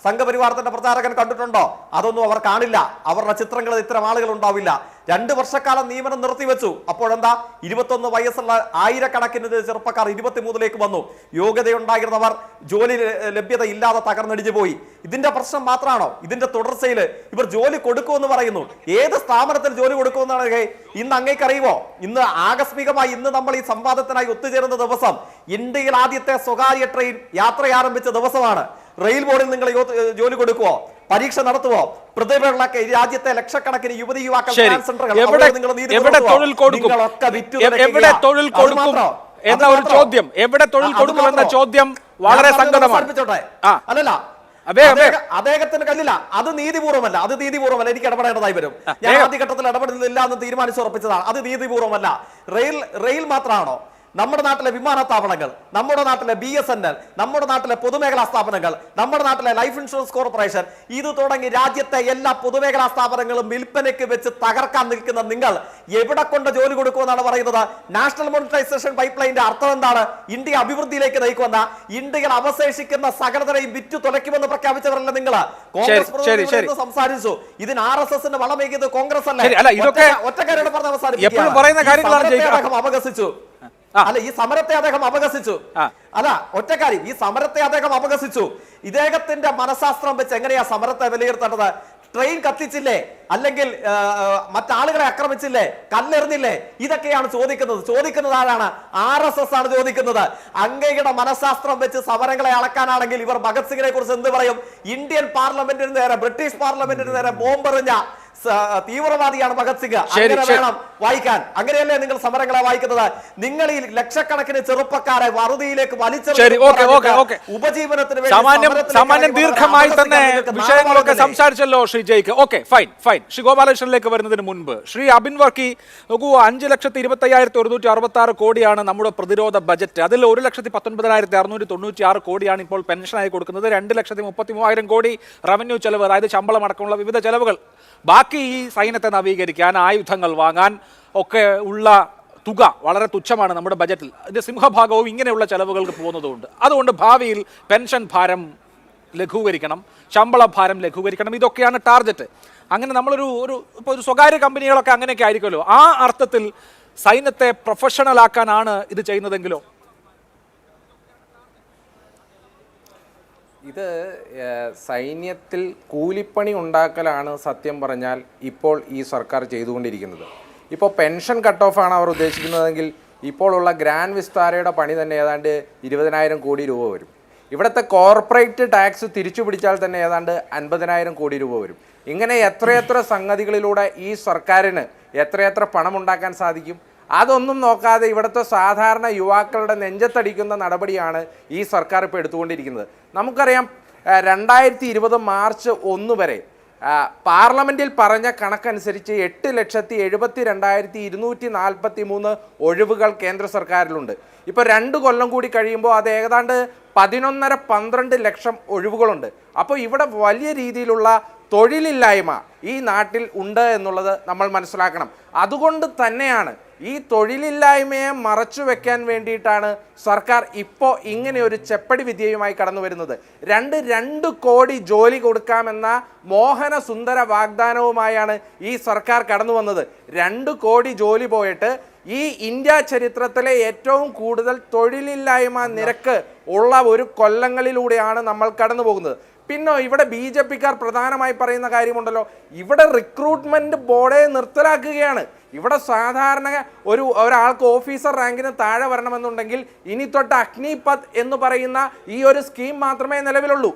സംഘപരിവാരത്തിന്റെ പ്രചാരകൻ കണ്ടിട്ടുണ്ടോ? അതൊന്നും അവർ കാണില്ല. അവരുടെ ചിത്രങ്ങളിൽ ഇത്തരം ആളുകൾ ഉണ്ടാവില്ല. 2 വർഷക്കാലം നിയമനം നിർത്തിവെച്ചു. അപ്പോഴെന്താ? 21 വയസ്സുള്ള ആയിരക്കണക്കിന് ചെറുപ്പക്കാർ 23ലേക്ക് വന്നു. യോഗ്യതയുണ്ടായിരുന്നവർ ജോലി ലഭ്യത ഇല്ലാതെ തകർന്നടിഞ്ഞു പോയി. ഇതിന്റെ പ്രശ്നം മാത്രമാണോ? ഇതിന്റെ തുടർച്ചയിൽ ഇവർ ജോലി കൊടുക്കുമെന്ന് പറയുന്നു. ഏത് സ്ഥാപനത്തിൽ ജോലി കൊടുക്കുമെന്നാണ് ഇന്ന് അങ്ങേക്കറിയുമോ? ഇന്ന് ആകസ്മികമായി നമ്മൾ ഈ സംവാദത്തിനായി ഒത്തുചേരുന്ന ദിവസം ഇന്ത്യയിൽ ആദ്യത്തെ സ്വകാര്യ ട്രെയിൻ യാത്ര ആരംഭിച്ച ദിവസമാണ്. റെയിൽ ബോർഡിൽ നിങ്ങൾ ജോലി കൊടുക്കുവോ? പരീക്ഷ നടത്തുവോ? പ്രതിഭയുള്ള രാജ്യത്തെ ലക്ഷക്കണക്കിന് യുവതി യുവാക്കൾ ചോദ്യം വളരെ സങ്കടമാണ്. അല്ലല്ല, അദ്ദേഹത്തിന് കല്ലില്ല. അത് നീതിപൂർവ്വമല്ല. എനിക്ക് ഇടപെടേണ്ടതായി വരും. ഞാൻ ആദ്യഘട്ടത്തിൽ ഇടപെടുന്നില്ല എന്ന് തീരുമാനിച്ചുറപ്പിച്ചതാണ്. അത് നീതിപൂർവ്വമല്ല. റെയിൽ മാത്രമാണോ? നമ്മുടെ നാട്ടിലെ വിമാനത്താവളങ്ങൾ, നമ്മുടെ നാട്ടിലെ BSNL, നമ്മുടെ നാട്ടിലെ പൊതുമേഖലാ സ്ഥാപനങ്ങൾ, നമ്മുടെ നാട്ടിലെ ലൈഫ് ഇൻഷുറൻസ് കോർപ്പറേഷൻ, ഇത് തുടങ്ങി രാജ്യത്തെ എല്ലാ പൊതുമേഖലാ സ്ഥാപനങ്ങളും വിൽപ്പനയ്ക്ക് വെച്ച് തകർക്കാൻ നിൽക്കുന്ന നിങ്ങൾ എവിടെ കൊണ്ട് ജോലി കൊടുക്കുമെന്നാണ് പറയുന്നത്? നാഷണൽ മോണിറ്റൈസേഷൻ പൈപ്പ് ലൈനിന്റെ അർത്ഥം എന്താണ്? ഇന്ത്യ അഭിവൃദ്ധിയിലേക്ക് നയിക്കുമെന്ന, ഇന്ത്യയിൽ അവശേഷിക്കുന്ന സകലതരെയും വിറ്റു തുലയ്ക്കുമെന്ന് പ്രഖ്യാപിച്ചവരല്ല നിങ്ങൾ. കോൺഗ്രസ് സംസാരിച്ചു. ഇതിന് RSSന്റെ വളമേകിയത് കോൺഗ്രസ് അല്ലേ? ഒറ്റക്കാരോട് പറഞ്ഞ അവസാനിപ്പിക്കും. അപകസിച്ചു അല്ല, ഈ സമരത്തെ അദ്ദേഹം അപകസിച്ചു. അല്ല, ഒറ്റക്കാരി ഈ സമരത്തെ അദ്ദേഹം അപകസിച്ചു. ഇദ്ദേഹത്തിന്റെ മനഃശാസ്ത്രം വെച്ച് എങ്ങനെയാ സമരത്തെ വിലയിരുത്തേണ്ടത്? ട്രെയിൻ കത്തിച്ചില്ലേ, അല്ലെങ്കിൽ മറ്റാളുകളെ ആക്രമിച്ചില്ലേ, കല്ലെറിഞ്ഞില്ലേ? ഇതൊക്കെയാണ് ചോദിക്കുന്നത് ആരാണ്? RSS ആണ് ചോദിക്കുന്നത്. അങ്ങയുടെ മനഃശാസ്ത്രം വെച്ച് സമരങ്ങളെ അളക്കാനാണെങ്കിൽ ഇവർ ഭഗത് സിംഗിനെ കുറിച്ച് എന്ത് പറയും? ഇന്ത്യൻ പാർലമെന്റിന് നേരെ, ബ്രിട്ടീഷ് പാർലമെന്റിന് നേരെ ബോംബെറിഞ്ഞ തീവ്രവാദിയാണ് ഭഗത് സിംഗ്. അങ്ങനെ വേണം വായിക്കാൻ. അങ്ങനെയല്ലേ നിങ്ങൾ സമരങ്ങളെ വായിക്കുന്നത്? നിങ്ങൾ ഈ ലക്ഷക്കണക്കിന് ചെറുപ്പക്കാരെ വറുതിയിലേക്ക് ഉപജീവനത്തിന് സാമാന്യം ദീർഘമായി തന്നെ വിഷയങ്ങളൊക്കെ സംസാരിച്ചല്ലോ ശ്രീ ജയ്ക്ക്. Okay, fine. ശ്രീ ഗോപാലകൃഷ്ണനിലേക്ക് വരുന്നതിന് മുൻപ് ശ്രീ അബിൻ വർക്കി നോക്കൂ, 5,25,166 കോടിയാണ് നമ്മുടെ പ്രതിരോധ ബജറ്റ്. അതിൽ 1,19,696 കോടിയാണ് ഇപ്പോൾ പെൻഷനായി കൊടുക്കുന്നത്. 2,33,000 കോടി റവന്യൂ ചെലവ്, അതായത് ശമ്പളം അടക്കമുള്ള വിവിധ ചെലവുകൾ. ബാക്കി ഈ സൈന്യത്തെ നവീകരിക്കാൻ, ആയുധങ്ങൾ വാങ്ങാൻ ഒക്കെ ഉള്ള തുക വളരെ തുച്ഛമാണ് നമ്മുടെ ബജറ്റിൽ. അതിൻ്റെ സിംഹഭാഗവും ഇങ്ങനെയുള്ള ചെലവുകൾക്ക് പോകുന്നതുകൊണ്ട്, അതുകൊണ്ട് ഭാവിയിൽ പെൻഷൻ ഭാരം ലഘൂകരിക്കണം, ശമ്പള ഭാരം ലഘൂകരിക്കണം, ഇതൊക്കെയാണ് ടാർഗറ്റ്. അങ്ങനെ നമ്മളൊരു ഇപ്പോൾ ഒരു സ്വകാര്യ കമ്പനികളൊക്കെ അങ്ങനെയൊക്കെ ആയിരിക്കുമല്ലോ. ആ അർത്ഥത്തിൽ സൈന്യത്തെ പ്രൊഫഷണൽ ആക്കാനാണ് ഇത് ചെയ്യുന്നതെങ്കിലോ? ഇത് സൈന്യത്തിൽ കൂലിപ്പണി ഉണ്ടാക്കലാണ് സത്യം പറഞ്ഞാൽ ഇപ്പോൾ ഈ സർക്കാർ ചെയ്തുകൊണ്ടിരിക്കുന്നത്. ഇപ്പോൾ പെൻഷൻ കട്ട് ഓഫാണ് അവർ ഉദ്ദേശിക്കുന്നതെങ്കിൽ ഇപ്പോഴുള്ള ഗ്രാൻഡ് വിസ്താരയുടെ പണി തന്നെ ഏതാണ്ട് 20,000 കോടി രൂപ വരും. ഇവിടുത്തെ കോർപ്പറേറ്റ് ടാക്സ് തിരിച്ചു പിടിച്ചാൽ തന്നെ ഏതാണ്ട് 50,000 കോടി രൂപ വരും. ഇങ്ങനെ എത്രയെത്ര സംഗതികളിലൂടെ ഈ സർക്കാരിന് എത്രയെത്ര പണം ഉണ്ടാക്കാൻ സാധിക്കും? അതൊന്നും നോക്കാതെ ഇവിടുത്തെ സാധാരണ യുവാക്കളുടെ നെഞ്ചത്തടിക്കുന്ന നടപടിയാണ് ഈ സർക്കാർ ഇപ്പോൾ എടുത്തുകൊണ്ടിരിക്കുന്നത്. നമുക്കറിയാം 2020 മാർച്ച് 1 വരെ പാർലമെൻറ്റിൽ പറഞ്ഞ കണക്കനുസരിച്ച് 8,72,243 ഒഴിവുകൾ കേന്ദ്ര സർക്കാരിലുണ്ട്. ഇപ്പോൾ 2 കൊല്ലം കൂടി കഴിയുമ്പോൾ അത് ഏതാണ്ട് 11-12 ലക്ഷം ഒഴിവുകളുണ്ട്. അപ്പോൾ ഇവിടെ വലിയ രീതിയിലുള്ള തൊഴിലില്ലായ്മ ഈ നാട്ടിൽ ഉണ്ട് എന്നുള്ളത് നമ്മൾ മനസ്സിലാക്കണം. അതുകൊണ്ട് തന്നെയാണ് ഈ തൊഴിലില്ലായ്മയെ മറച്ചു വെക്കാൻ വേണ്ടിയിട്ടാണ് സർക്കാർ ഇപ്പോൾ ഇങ്ങനെ ഒരു ചെപ്പടി വിദ്യയുമായി കടന്നു വരുന്നത്. 2 കോടി ജോലി കൊടുക്കാമെന്ന മോഹന സുന്ദര വാഗ്ദാനവുമായാണ് ഈ സർക്കാർ കടന്നു വന്നത്. 2 കോടി ജോലി പോയിട്ട് ഈ ഇന്ത്യ ചരിത്രത്തിലെ ഏറ്റവും കൂടുതൽ തൊഴിലില്ലായ്മ നിരക്ക് ഉള്ള ഒരു കൊല്ലങ്ങളിലൂടെയാണ് നമ്മൾ കടന്നു പോകുന്നത്. പിന്നെ ഇവിടെ BJPക്കാർ പ്രധാനമായി പറയുന്ന കാര്യമുണ്ടല്ലോ, ഇവിടെ റിക്രൂട്ട്മെന്റ് ബോർഡെ നിർത്തലാക്കുകയാണ്. ഇവിടെ സാധാരണ ഒരാൾക്ക് ഓഫീസർ റാങ്കിന് താഴെ വരണമെന്നുണ്ടെങ്കിൽ ഇനി തൊട്ട് അഗ്നിപത് എന്ന് പറയുന്ന ഈ ഒരു സ്കീം മാത്രമേ നിലവിലുള്ളൂ.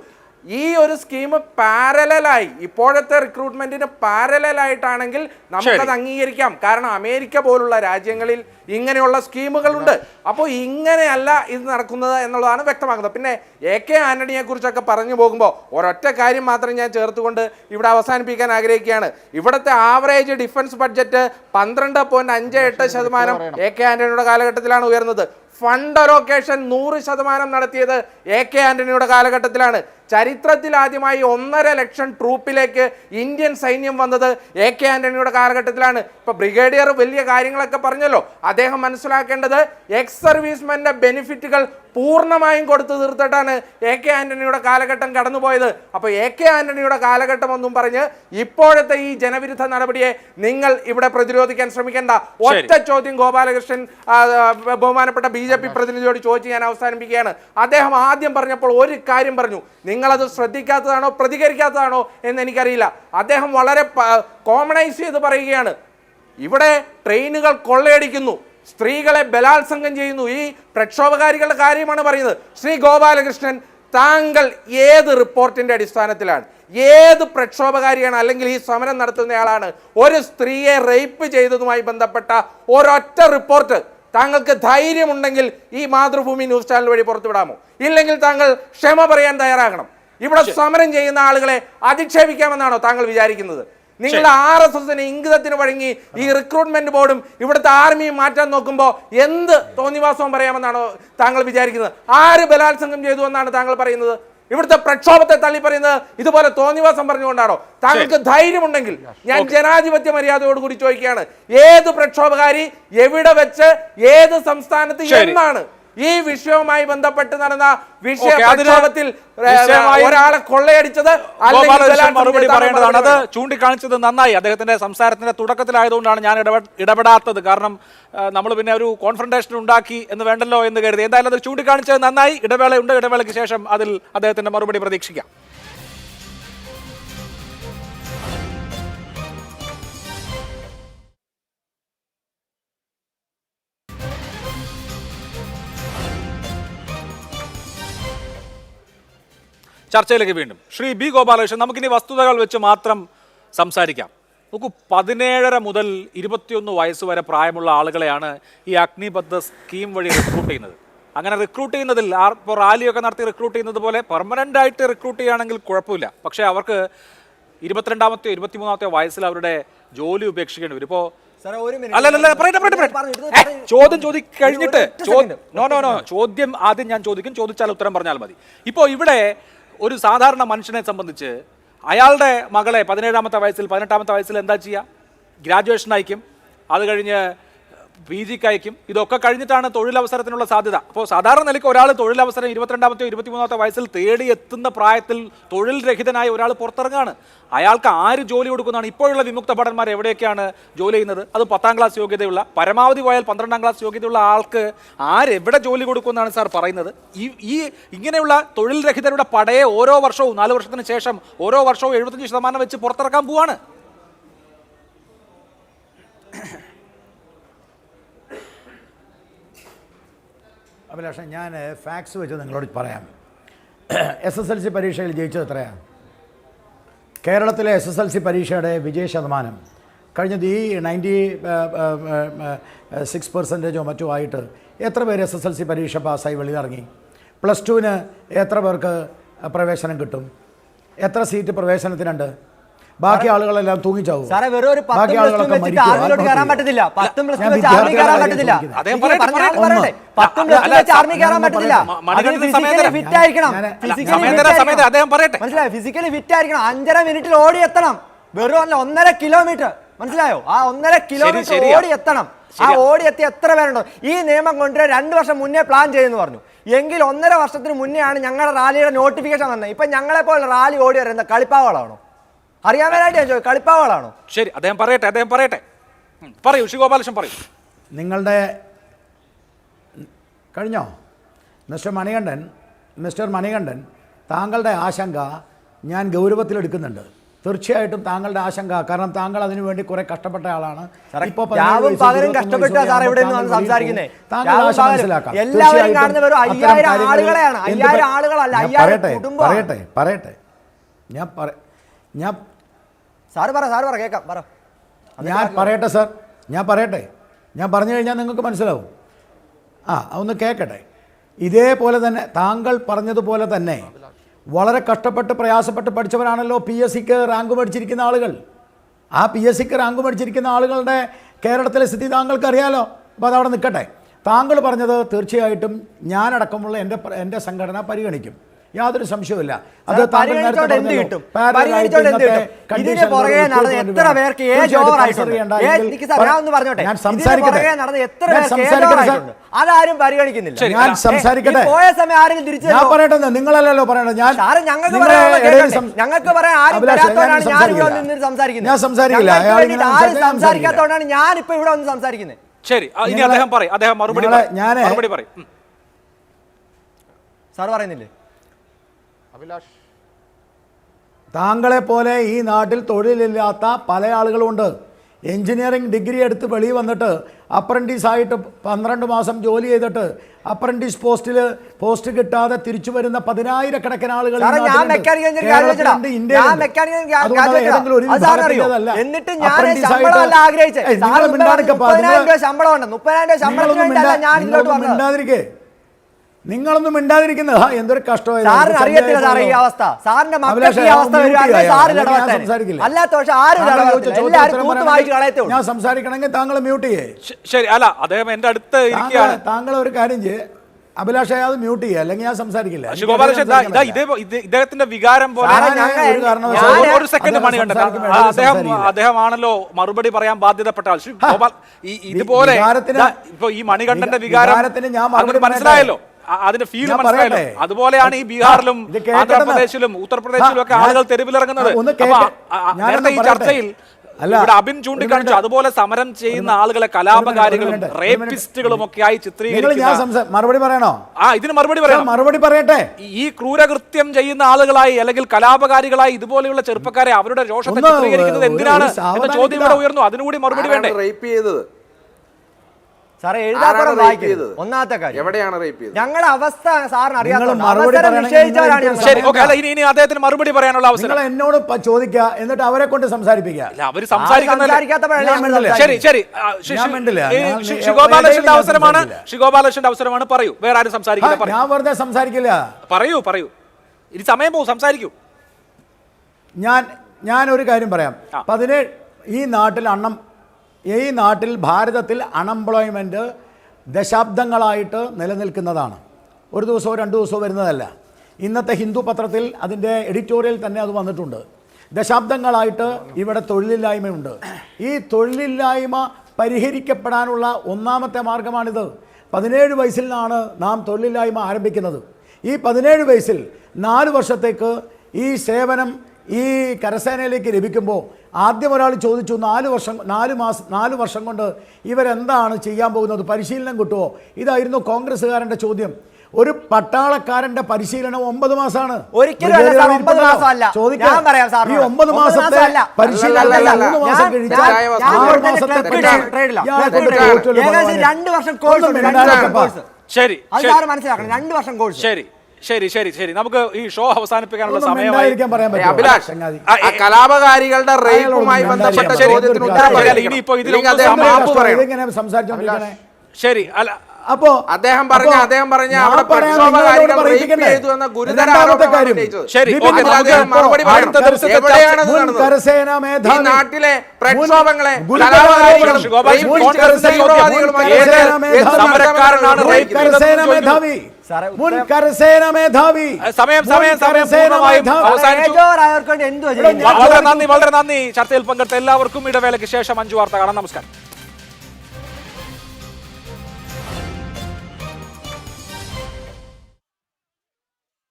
ഈ ഒരു സ്കീം പാരലായി, ഇപ്പോഴത്തെ റിക്രൂട്ട്മെന്റിന് പാരലായിട്ടാണെങ്കിൽ നമുക്കത് അംഗീകരിക്കാം. കാരണം അമേരിക്ക പോലുള്ള രാജ്യങ്ങളിൽ ഇങ്ങനെയുള്ള സ്കീമുകളുണ്ട്. അപ്പോൾ ഇങ്ങനെയല്ല ഇത് നടക്കുന്നത് എന്നുള്ളതാണ് വ്യക്തമാക്കുന്നത്. പിന്നെ AK ആന്റണിയെ കുറിച്ചൊക്കെ പറഞ്ഞു പോകുമ്പോൾ ഒരൊറ്റ കാര്യം മാത്രം ഞാൻ ചേർത്തുകൊണ്ട് ഇവിടെ അവസാനിപ്പിക്കാൻ ആഗ്രഹിക്കുകയാണ്. ഇവിടുത്തെ ആവറേജ് ഡിഫൻസ് ബഡ്ജറ്റ് 12.58% AK ആന്റണിയുടെ കാലഘട്ടത്തിലാണ് ഉയർന്നത്. ഫണ്ട് അലോക്കേഷൻ 100% നടത്തിയത് AK ആന്റണിയുടെ കാലഘട്ടത്തിലാണ്. ചരിത്രത്തിൽ ആദ്യമായി 1.5 ലക്ഷം ട്രൂപ്പിലേക്ക് ഇന്ത്യൻ സൈന്യം വന്നത് AK ആന്റണിയുടെ കാലഘട്ടത്തിലാണ്. ഇപ്പൊ ബ്രിഗേഡിയർ വലിയ കാര്യങ്ങളൊക്കെ പറഞ്ഞല്ലോ. അദ്ദേഹം മനസ്സിലാക്കേണ്ടത് എക്സ് സർവീസ്മെന്റെ ബെനിഫിറ്റുകൾ പൂർണ്ണമായും കൊടുത്തു തീർത്തിട്ടാണ് AK ആന്റണിയുടെ കാലഘട്ടം കടന്നുപോയത്. അപ്പോൾ AK ആന്റണിയുടെ കാലഘട്ടം ഒന്നും പറഞ്ഞ് ഇപ്പോഴത്തെ ഈ ജനവിരുദ്ധ നടപടിയെ നിങ്ങൾ ഇവിടെ പ്രതിരോധിക്കാൻ ശ്രമിക്കേണ്ട. ഒറ്റ ചോദ്യം ഗോപാലകൃഷ്ണൻ ബഹുമാനപ്പെട്ട BJP പ്രതിനിധിയോട് ചോദിച്ച് ഞാൻ അവസാനിപ്പിക്കുകയാണ്. അദ്ദേഹം ആദ്യം പറഞ്ഞപ്പോൾ ഒരു കാര്യം പറഞ്ഞു, നിങ്ങളത് ശ്രദ്ധിക്കാത്തതാണോ പ്രതികരിക്കാത്തതാണോ എന്ന് എനിക്കറിയില്ല. അദ്ദേഹം വളരെ കോമണൈസ് ചെയ്ത് പറയുകയാണ്, ഇവിടെ ട്രെയിനുകൾ കൊള്ളയടിക്കുന്നു, സ്ത്രീകളെ ബലാത്സംഗം ചെയ്യുന്നു. ഈ പ്രക്ഷോഭകാരികളുടെ കാര്യമാണ് പറയുന്നത്. ശ്രീ ഗോപാലകൃഷ്ണൻ, താങ്കൾ ഏത് റിപ്പോർട്ടിന്റെ അടിസ്ഥാനത്തിലാണ്, ഏത് പ്രക്ഷോഭകാരിയാണ് അല്ലെങ്കിൽ ഈ സമരം നടത്തുന്നയാളാണ് ഒരു സ്ത്രീയെ റേപ്പ് ചെയ്തതുമായി ബന്ധപ്പെട്ട ഒരൊറ്റ റിപ്പോർട്ട് താങ്കൾക്ക് ധൈര്യമുണ്ടെങ്കിൽ ഈ മാതൃഭൂമി ന്യൂസ് ചാനൽ വഴി പുറത്തുവിടാമോ? ഇല്ലെങ്കിൽ താങ്കൾ ക്ഷമ പറയാൻ തയ്യാറാകണം. ഇവിടെ സമരം ചെയ്യുന്ന ആളുകളെ അധിക്ഷേപിക്കാമെന്നാണോ താങ്കൾ വിചാരിക്കുന്നത്? നിങ്ങളുടെ RSSന് ഇംഗിതത്തിന് വഴങ്ങി ഈ റിക്രൂട്ട്മെന്റ് ബോർഡും ഇവിടുത്തെ ആർമിയും മാറ്റാൻ നോക്കുമ്പോൾ എന്ത് തോന്നിവാസവും പറയാമെന്നാണോ താങ്കൾ വിചാരിക്കുന്നത്? ആര് ബലാത്സംഗം ചെയ്തു എന്നാണ് താങ്കൾ പറയുന്നത്? ഇവിടുത്തെ പ്രക്ഷോഭത്തെ തള്ളി പറയുന്നത് ഇതുപോലെ തോന്നിവാസം പറഞ്ഞുകൊണ്ടാണോ? താങ്കൾക്ക് ധൈര്യമുണ്ടെങ്കിൽ ഞാൻ ജനാധിപത്യ മര്യാദയോടുകൂടി ചോദിക്കുകയാണ്, ഏത് പ്രക്ഷോഭകാരി എവിടെ വെച്ച് ഏത് സംസ്ഥാനത്ത് എന്നാണ് ഈ വിഷയവുമായി ബന്ധപ്പെട്ട് നടന്ന പ്രക്ഷോഭത്തിൽ ഒരാളെ കൊള്ളയടിച്ചത്? മറുപടി പറയേണ്ടതാണ്. അത് ചൂണ്ടിക്കാണിച്ചത് നന്നായി. അദ്ദേഹത്തിന്റെ സംസാരത്തിന്റെ തുടക്കത്തിലായതുകൊണ്ടാണ് ഞാൻ ഇടപെടാത്തത്. കാരണം നമ്മൾ പിന്നെ ഒരു കോൺഫ്രണ്ടേഷൻ ഉണ്ടാക്കി എന്ന് വേണ്ടല്ലോ എന്ന് കരുതി. എന്തായാലും അത് ചൂണ്ടിക്കാണിച്ചത് നന്നായി. ഇടവേളയുണ്ട്, ഇടവേളയ്ക്ക് ശേഷം അതിൽ അദ്ദേഹത്തിന്റെ മറുപടി പ്രതീക്ഷിക്കാം. ചർച്ചയിലേക്ക് വീണ്ടും ശ്രീ ബി ഗോപാലകൃഷ്ണൻ, നമുക്കിനി വസ്തുതകൾ വെച്ച് മാത്രം സംസാരിക്കാം. നോക്കൂ, 17 മുതൽ 21 വയസ്സ് വരെ പ്രായമുള്ള ആളുകളെയാണ് ഈ അഗ്നിപഥ് സ്കീം വഴി റിക്രൂട്ട് ചെയ്യുന്നത്. അങ്ങനെ റിക്രൂട്ട് ചെയ്യുന്നതിൽ ഇപ്പോൾ റാലിയൊക്കെ നടത്തി റിക്രൂട്ട് ചെയ്യുന്നത് പോലെ പെർമനൻ്റ് ആയിട്ട് റിക്രൂട്ട് ചെയ്യുകയാണെങ്കിൽ കുഴപ്പമില്ല. പക്ഷേ അവർക്ക് 22ാമത്തെയോ 23ാമത്തെയോ വയസ്സിൽ അവരുടെ ജോലി ഉപേക്ഷിക്കേണ്ടി വരും. ഇപ്പോൾ ചോദ്യം ചോദിക്കഴിഞ്ഞിട്ട് ചോദ്യം ആദ്യം ഞാൻ ചോദിക്കും, ചോദിച്ചാൽ ഉത്തരം പറഞ്ഞാൽ മതി. ഇപ്പോൾ ഇവിടെ ഒരു സാധാരണ മനുഷ്യനെ സംബന്ധിച്ച് അയാളുടെ മകളെ 17ാമത്തെ വയസ്സിൽ 18ാമത്തെ വയസ്സിൽ എന്താ ചെയ്യുക? ഗ്രാജുവേഷൻ അയക്കും, അത് കഴിഞ്ഞ് PG അയക്കും. ഇതൊക്കെ കഴിഞ്ഞിട്ടാണ് തൊഴിലവസരത്തിനുള്ള സാധ്യത. അപ്പോൾ സാധാരണ നിലയ്ക്ക് ഒരാൾ തൊഴിലവസരം 22ാമത്തെയോ 23ാമത്തെ വയസ്സിൽ തേടി എത്തുന്ന പ്രായത്തിൽ തൊഴിൽ രഹിതനായി ഒരാൾ പുറത്തിറങ്ങാണ്. അയാൾക്ക് ആര് ജോലി കൊടുക്കുന്നതാണ്? ഇപ്പോഴുള്ള വിമുക്ത ഭടന്മാർ എവിടെയൊക്കെയാണ് ജോലി ചെയ്യുന്നത്? അത് 10ാം ക്ലാസ് യോഗ്യതയുള്ള, പരമാവധി പോയാൽ 12ാം ക്ലാസ് യോഗ്യതയുള്ള ആൾക്ക് ആരെവിടെ ജോലി കൊടുക്കുമെന്നാണ് സാർ പറയുന്നത്? ഈ ഇങ്ങനെയുള്ള തൊഴിൽ രഹിതരുടെ പടയെ ഓരോ വർഷവും 4 വർഷത്തിന് ശേഷം ഓരോ വർഷവും 75% വെച്ച് പുറത്തിറക്കാൻ പോവാണ്. അഭിലാഷം, ഞാൻ ഫാക്ട്സ് വെച്ച് നിങ്ങളോട് പറയാം. SSLC പരീക്ഷയിൽ ജയിച്ചത് എത്രയാണ്? കേരളത്തിലെ SSLC പരീക്ഷയുടെ വിജയ ശതമാനം കഴിഞ്ഞത് ഈ 96% മറ്റോ ആയിട്ട് എത്ര പേര് SSLC പരീക്ഷ പാസ്സായി വെളിയിറങ്ങി? +2-ന് എത്ര പേർക്ക് പ്രവേശനം കിട്ടും? എത്ര സീറ്റ് പ്രവേശനത്തിനുണ്ട്? ബാക്കി ആളുകളെല്ലാം തൂങ്ങിച്ചാവും. ബാക്കി ആളുകളൊക്കെ ഫിസിക്കലി ഫിറ്റ് ആയിരിക്കണം. 5.5 മിനിറ്റിൽ ഓടി എത്തണം. വെറും 1.5 കിലോമീറ്റർ, മനസ്സിലായോ? ആ 1.5 കിലോമീറ്റർ ഓടി എത്തണം. ആ ഓടി എത്തി എത്ര പേരുണ്ടോ? ഈ നിയമം കൊണ്ടുവരാൻ 2 വർഷം മുന്നേ പ്ലാൻ ചെയ്യുന്നു പറഞ്ഞു. എങ്കിൽ 1.5 വർഷത്തിന് മുന്നെയാണ് ഞങ്ങളുടെ റാലിയുടെ നോട്ടിഫിക്കേഷൻ വന്നത്. ഇപ്പൊ ഞങ്ങളെ പോലെ റാലി ഓടി വരുന്ന കളിപ്പാവളാണോ? അറിയാൻ വേണ്ടി ഞാൻ ചോദിക്കും, കളിപ്പാവളാണോ? ശരി, അദ്ദേഹം പറയട്ടെ. പറയൂ ശ്രീ ഗോപാലകൃഷ്ണൻ, പറയൂ. നിങ്ങളുടെ കഴിഞ്ഞോ? മിസ്റ്റർ മണികണ്ഠൻ, താങ്കളുടെ ആശങ്ക ഞാൻ ഗൗരവത്തിലെടുക്കുന്നുണ്ട്. തീർച്ചയായിട്ടും താങ്കളുടെ ആശങ്ക, കാരണം താങ്കൾ അതിനു വേണ്ടി കുറെ കഷ്ടപ്പെട്ട ആളാണ്. പറയട്ടെ ഞാൻ പറഞ്ഞു കഴിഞ്ഞാൽ നിങ്ങൾക്ക് മനസ്സിലാവും. ഒന്ന് കേൾക്കട്ടെ. ഇതേപോലെ തന്നെ താങ്കൾ പറഞ്ഞതുപോലെ തന്നെ വളരെ കഷ്ടപ്പെട്ട് പ്രയാസപ്പെട്ട് പഠിച്ചവരാണല്ലോ PSCക്ക് റാങ്ക് മേടിച്ചിരിക്കുന്ന ആളുകൾ. ആ PSCക്ക് റാങ്ക് മേടിച്ചിരിക്കുന്ന ആളുകളുടെ കേരളത്തിലെ സ്ഥിതി താങ്കൾക്ക് അറിയാലോ. അപ്പോൾ അതവിടെ നിൽക്കട്ടെ. താങ്കൾ പറഞ്ഞത് തീർച്ചയായിട്ടും ഞാനടക്കമുള്ള എൻ്റെ സംഘടന പരിഗണിക്കും, യാതൊരു സംശയവുമില്ല. അത് ഞാൻ പറയട്ടെ, നിങ്ങളല്ലല്ലോ പറയണത്. ഞാൻ സംസാരിക്കില്ല. ഞാനിപ്പോ ഇവിടെ ഒന്ന് സംസാരിക്കുന്നത്. ശരി, ഇനി അദ്ദേഹം പറയും. അദ്ദേഹം മറുപടി പറയും. സാർ പറയുന്നില്ലേ? താങ്കളെ പോലെ ഈ നാട്ടിൽ തൊഴിലില്ലാത്ത പല ആളുകളുമുണ്ട്. എഞ്ചിനീയറിംഗ് ഡിഗ്രി എടുത്ത് വെളിയിൽ വന്നിട്ട് അപ്രൻറ്റീസായിട്ട് 12 മാസം ജോലി ചെയ്തിട്ട് അപ്രൻറ്റീസ് പോസ്റ്റ് കിട്ടാതെ തിരിച്ചു വരുന്ന 10,000-കണക്കിന് ആളുകൾ നിങ്ങളൊന്നും മിണ്ടാതിരിക്കുന്നത് എന്തൊരു കഷ്ടമായി. സാറിന് അറിയത്തില്ല സാറേ ഈ അവസ്ഥ. സാറിന്റെ മക്കൾക്ക് ഈ അവസ്ഥ വരുവാണെങ്കിൽ സാറിന് ഇടപെട്ടാൽ. അല്ലാത്ത പക്ഷെ ആരും എല്ലാവരും കൂത്ത് വായിച്ച് കളയത്തേ ഉള്ളൂ. ഞാൻ സംസാരിക്കണമെങ്കിൽ താങ്കൾ മ്യൂട്ട് ചെയ്യേ. ശരി, അല്ല അദ്ദേഹം എന്റെ അടുത്ത് ഇരിക്കുകയാണ്. താങ്കൾ ഒരു കാര്യം ചെയ്യേ, അഭിലാഷ് അത് മ്യൂട്ട് ചെയ്യുക, അല്ലെങ്കിൽ ഞാൻ സംസാരിക്കില്ല. ഇദ്ദേഹത്തിന്റെ വികാരം പോലെ ഒരു സെക്കൻഡ് മണികണ്ഠൻ അദ്ദേഹമാണല്ലോ മറുപടി പറയാൻ ബാധ്യതപ്പെട്ട ആൾ. ശ്രീ ഗോപാൽ, ഇതുപോലെ ഇപ്പൊ ഈ മണികണ്ഠന്റെ വികാരം മനസ്സിലായല്ലോ, അതിന്റെ ഫീൽ മനസ്സിലായല്ലോ. അതുപോലെയാണ് ഈ ബീഹാറിലും ആന്ധ്രാപ്രദേശിലും ഉത്തർപ്രദേശിലും ഒക്കെ ആളുകൾ തെരുവിലിറങ്ങുന്നത്. നേരത്തെ ഈ ചർച്ചയിൽ ഇവിടെ അബിൻ ചൂണ്ടിക്കാണിച്ചു അതുപോലെ സമരം ചെയ്യുന്ന ആളുകളെ കലാപകാരികളും റേപ്പിസ്റ്റുകളും ഒക്കെ ആയി ചിത്രീകരിക്കുന്ന മറുപടി പറയണോ? ഇതിന് മറുപടി പറയാം. മറുപടി പറയട്ടെ. ഈ ക്രൂരകൃത്യം ചെയ്യുന്ന ആളുകളായി അല്ലെങ്കിൽ കലാപകാരികളായി ഇതുപോലെയുള്ള ചെറുപ്പക്കാരെ അവരുടെ രോഷത്തെ ചിത്രീകരിക്കുന്നത് എന്തിനാണ് എന്ന ചോദ്യം ഇവിടെ ഉയർന്നു. അതിനുകൂടി മറുപടി വേണ്ടേ? റേപ്പ് ചെയ്തത് സാറേ എഴുതാപ്പുറം വായിക്കരുത്. ഒന്നാമത്തെ കാര്യം എവിടെയാണ് റേപ്പ് ചെയ്തത്? ഞങ്ങളുടെ അവസ്ഥ സാറിന് അറിയാം. ശരി, ഓക്കെ. അല്ല, ഇനി അദ്ദേഹത്തിന് മറുപടി പറയാനുള്ള അവസരം എന്നോട് ചോദിക്കുക, എന്നിട്ട് അവരെ കൊണ്ട് സംസാരിപ്പിക്കുക. അവര് സംസാരിക്കുന്നില്ല. ശരി ശരി, ഗോപാലകൃഷ്ണന്റെ അവസരമാണ്. പറയൂ, വേറെ ആരും സംസാരിക്കില്ല. ഞാൻ വെറുതെ സംസാരിക്കില്ല. പറയൂ പറയൂ, ഇനി സമയം പോകും, സംസാരിക്കൂ. ഞാൻ ഒരു കാര്യം പറയാം. 17 ഈ നാട്ടിൽ ഭാരതത്തിൽ അൺഎംപ്ലോയ്മെൻറ്റ് ദശാബ്ദങ്ങളായിട്ട് നിലനിൽക്കുന്നതാണ്. ഒരു ദിവസമോ 2 ദിവസമോ വരുന്നതല്ല. ഇന്നത്തെ ഹിന്ദു പത്രത്തിൽ അതിൻ്റെ എഡിറ്റോറിയൽ തന്നെ അത് വന്നിട്ടുണ്ട്. ദശാബ്ദങ്ങളായിട്ട് ഇവിടെ തൊഴിലില്ലായ്മയുണ്ട്. ഈ തൊഴിലില്ലായ്മ പരിഹരിക്കപ്പെടാനുള്ള ഒന്നാമത്തെ മാർഗമാണിത്. 17 വയസ്സിൽ നിന്നാണ് നാം തൊഴിലില്ലായ്മ ആരംഭിക്കുന്നത്. ഈ 17 വയസ്സിൽ 4 വർഷത്തേക്ക് ഈ സേവനം ഈ കരസേനയിലേക്ക് ലഭിക്കുമ്പോൾ ആദ്യം ഒരാൾ ചോദിച്ചു, 4 വർഷം കൊണ്ട് ഇവരെന്താണ് ചെയ്യാൻ പോകുന്നത്, പരിശീലനം കിട്ടുമോ? ഇതായിരുന്നു കോൺഗ്രസ്സുകാരൻ്റെ ചോദ്യം. ഒരു പട്ടാളക്കാരന്റെ പരിശീലനം 9 മാസമാണ്. ഒരിക്കലും ഈ 9 മാസത്തെ പരിശീലനം 3 മാസം കഴിച്ചാൽ 6 മാസത്തെ 2 വർഷം കോഴ്സ്. ശരി, മനസ്സിലാക്കണം, 2 വർഷം കോഴ്സ്. ശരി ശരി ശരി ശരി, നമുക്ക് ഈ ഷോ അവസാനിപ്പിക്കാനുള്ള സമയമായി. അഭിലാഷ്, കലാപകാരികളുടെ റേപ്പുമായി ബന്ധപ്പെട്ട ചോദ്യത്തിന് ഉത്തരം സംസാരിച്ചോണ്ടിരിക്കണേ. ശരി, അല്ല അപ്പോ അദ്ദേഹം പറഞ്ഞ അവിടെ പ്രക്ഷോഭകാരികൾ റേപ്പ് ചെയ്തു എന്ന ഗുരുതര ആരോപണം. ശരി, മറുപടി ഈ നാട്ടിലെ പ്രക്ഷോഭങ്ങളെ വളരെ നന്ദി. ചർച്ചയിൽ പങ്കെടുത്ത എല്ലാവർക്കും ഇടവേളയ്ക്ക് ശേഷം 5 വാർത്ത കാണാം. നമസ്കാരം.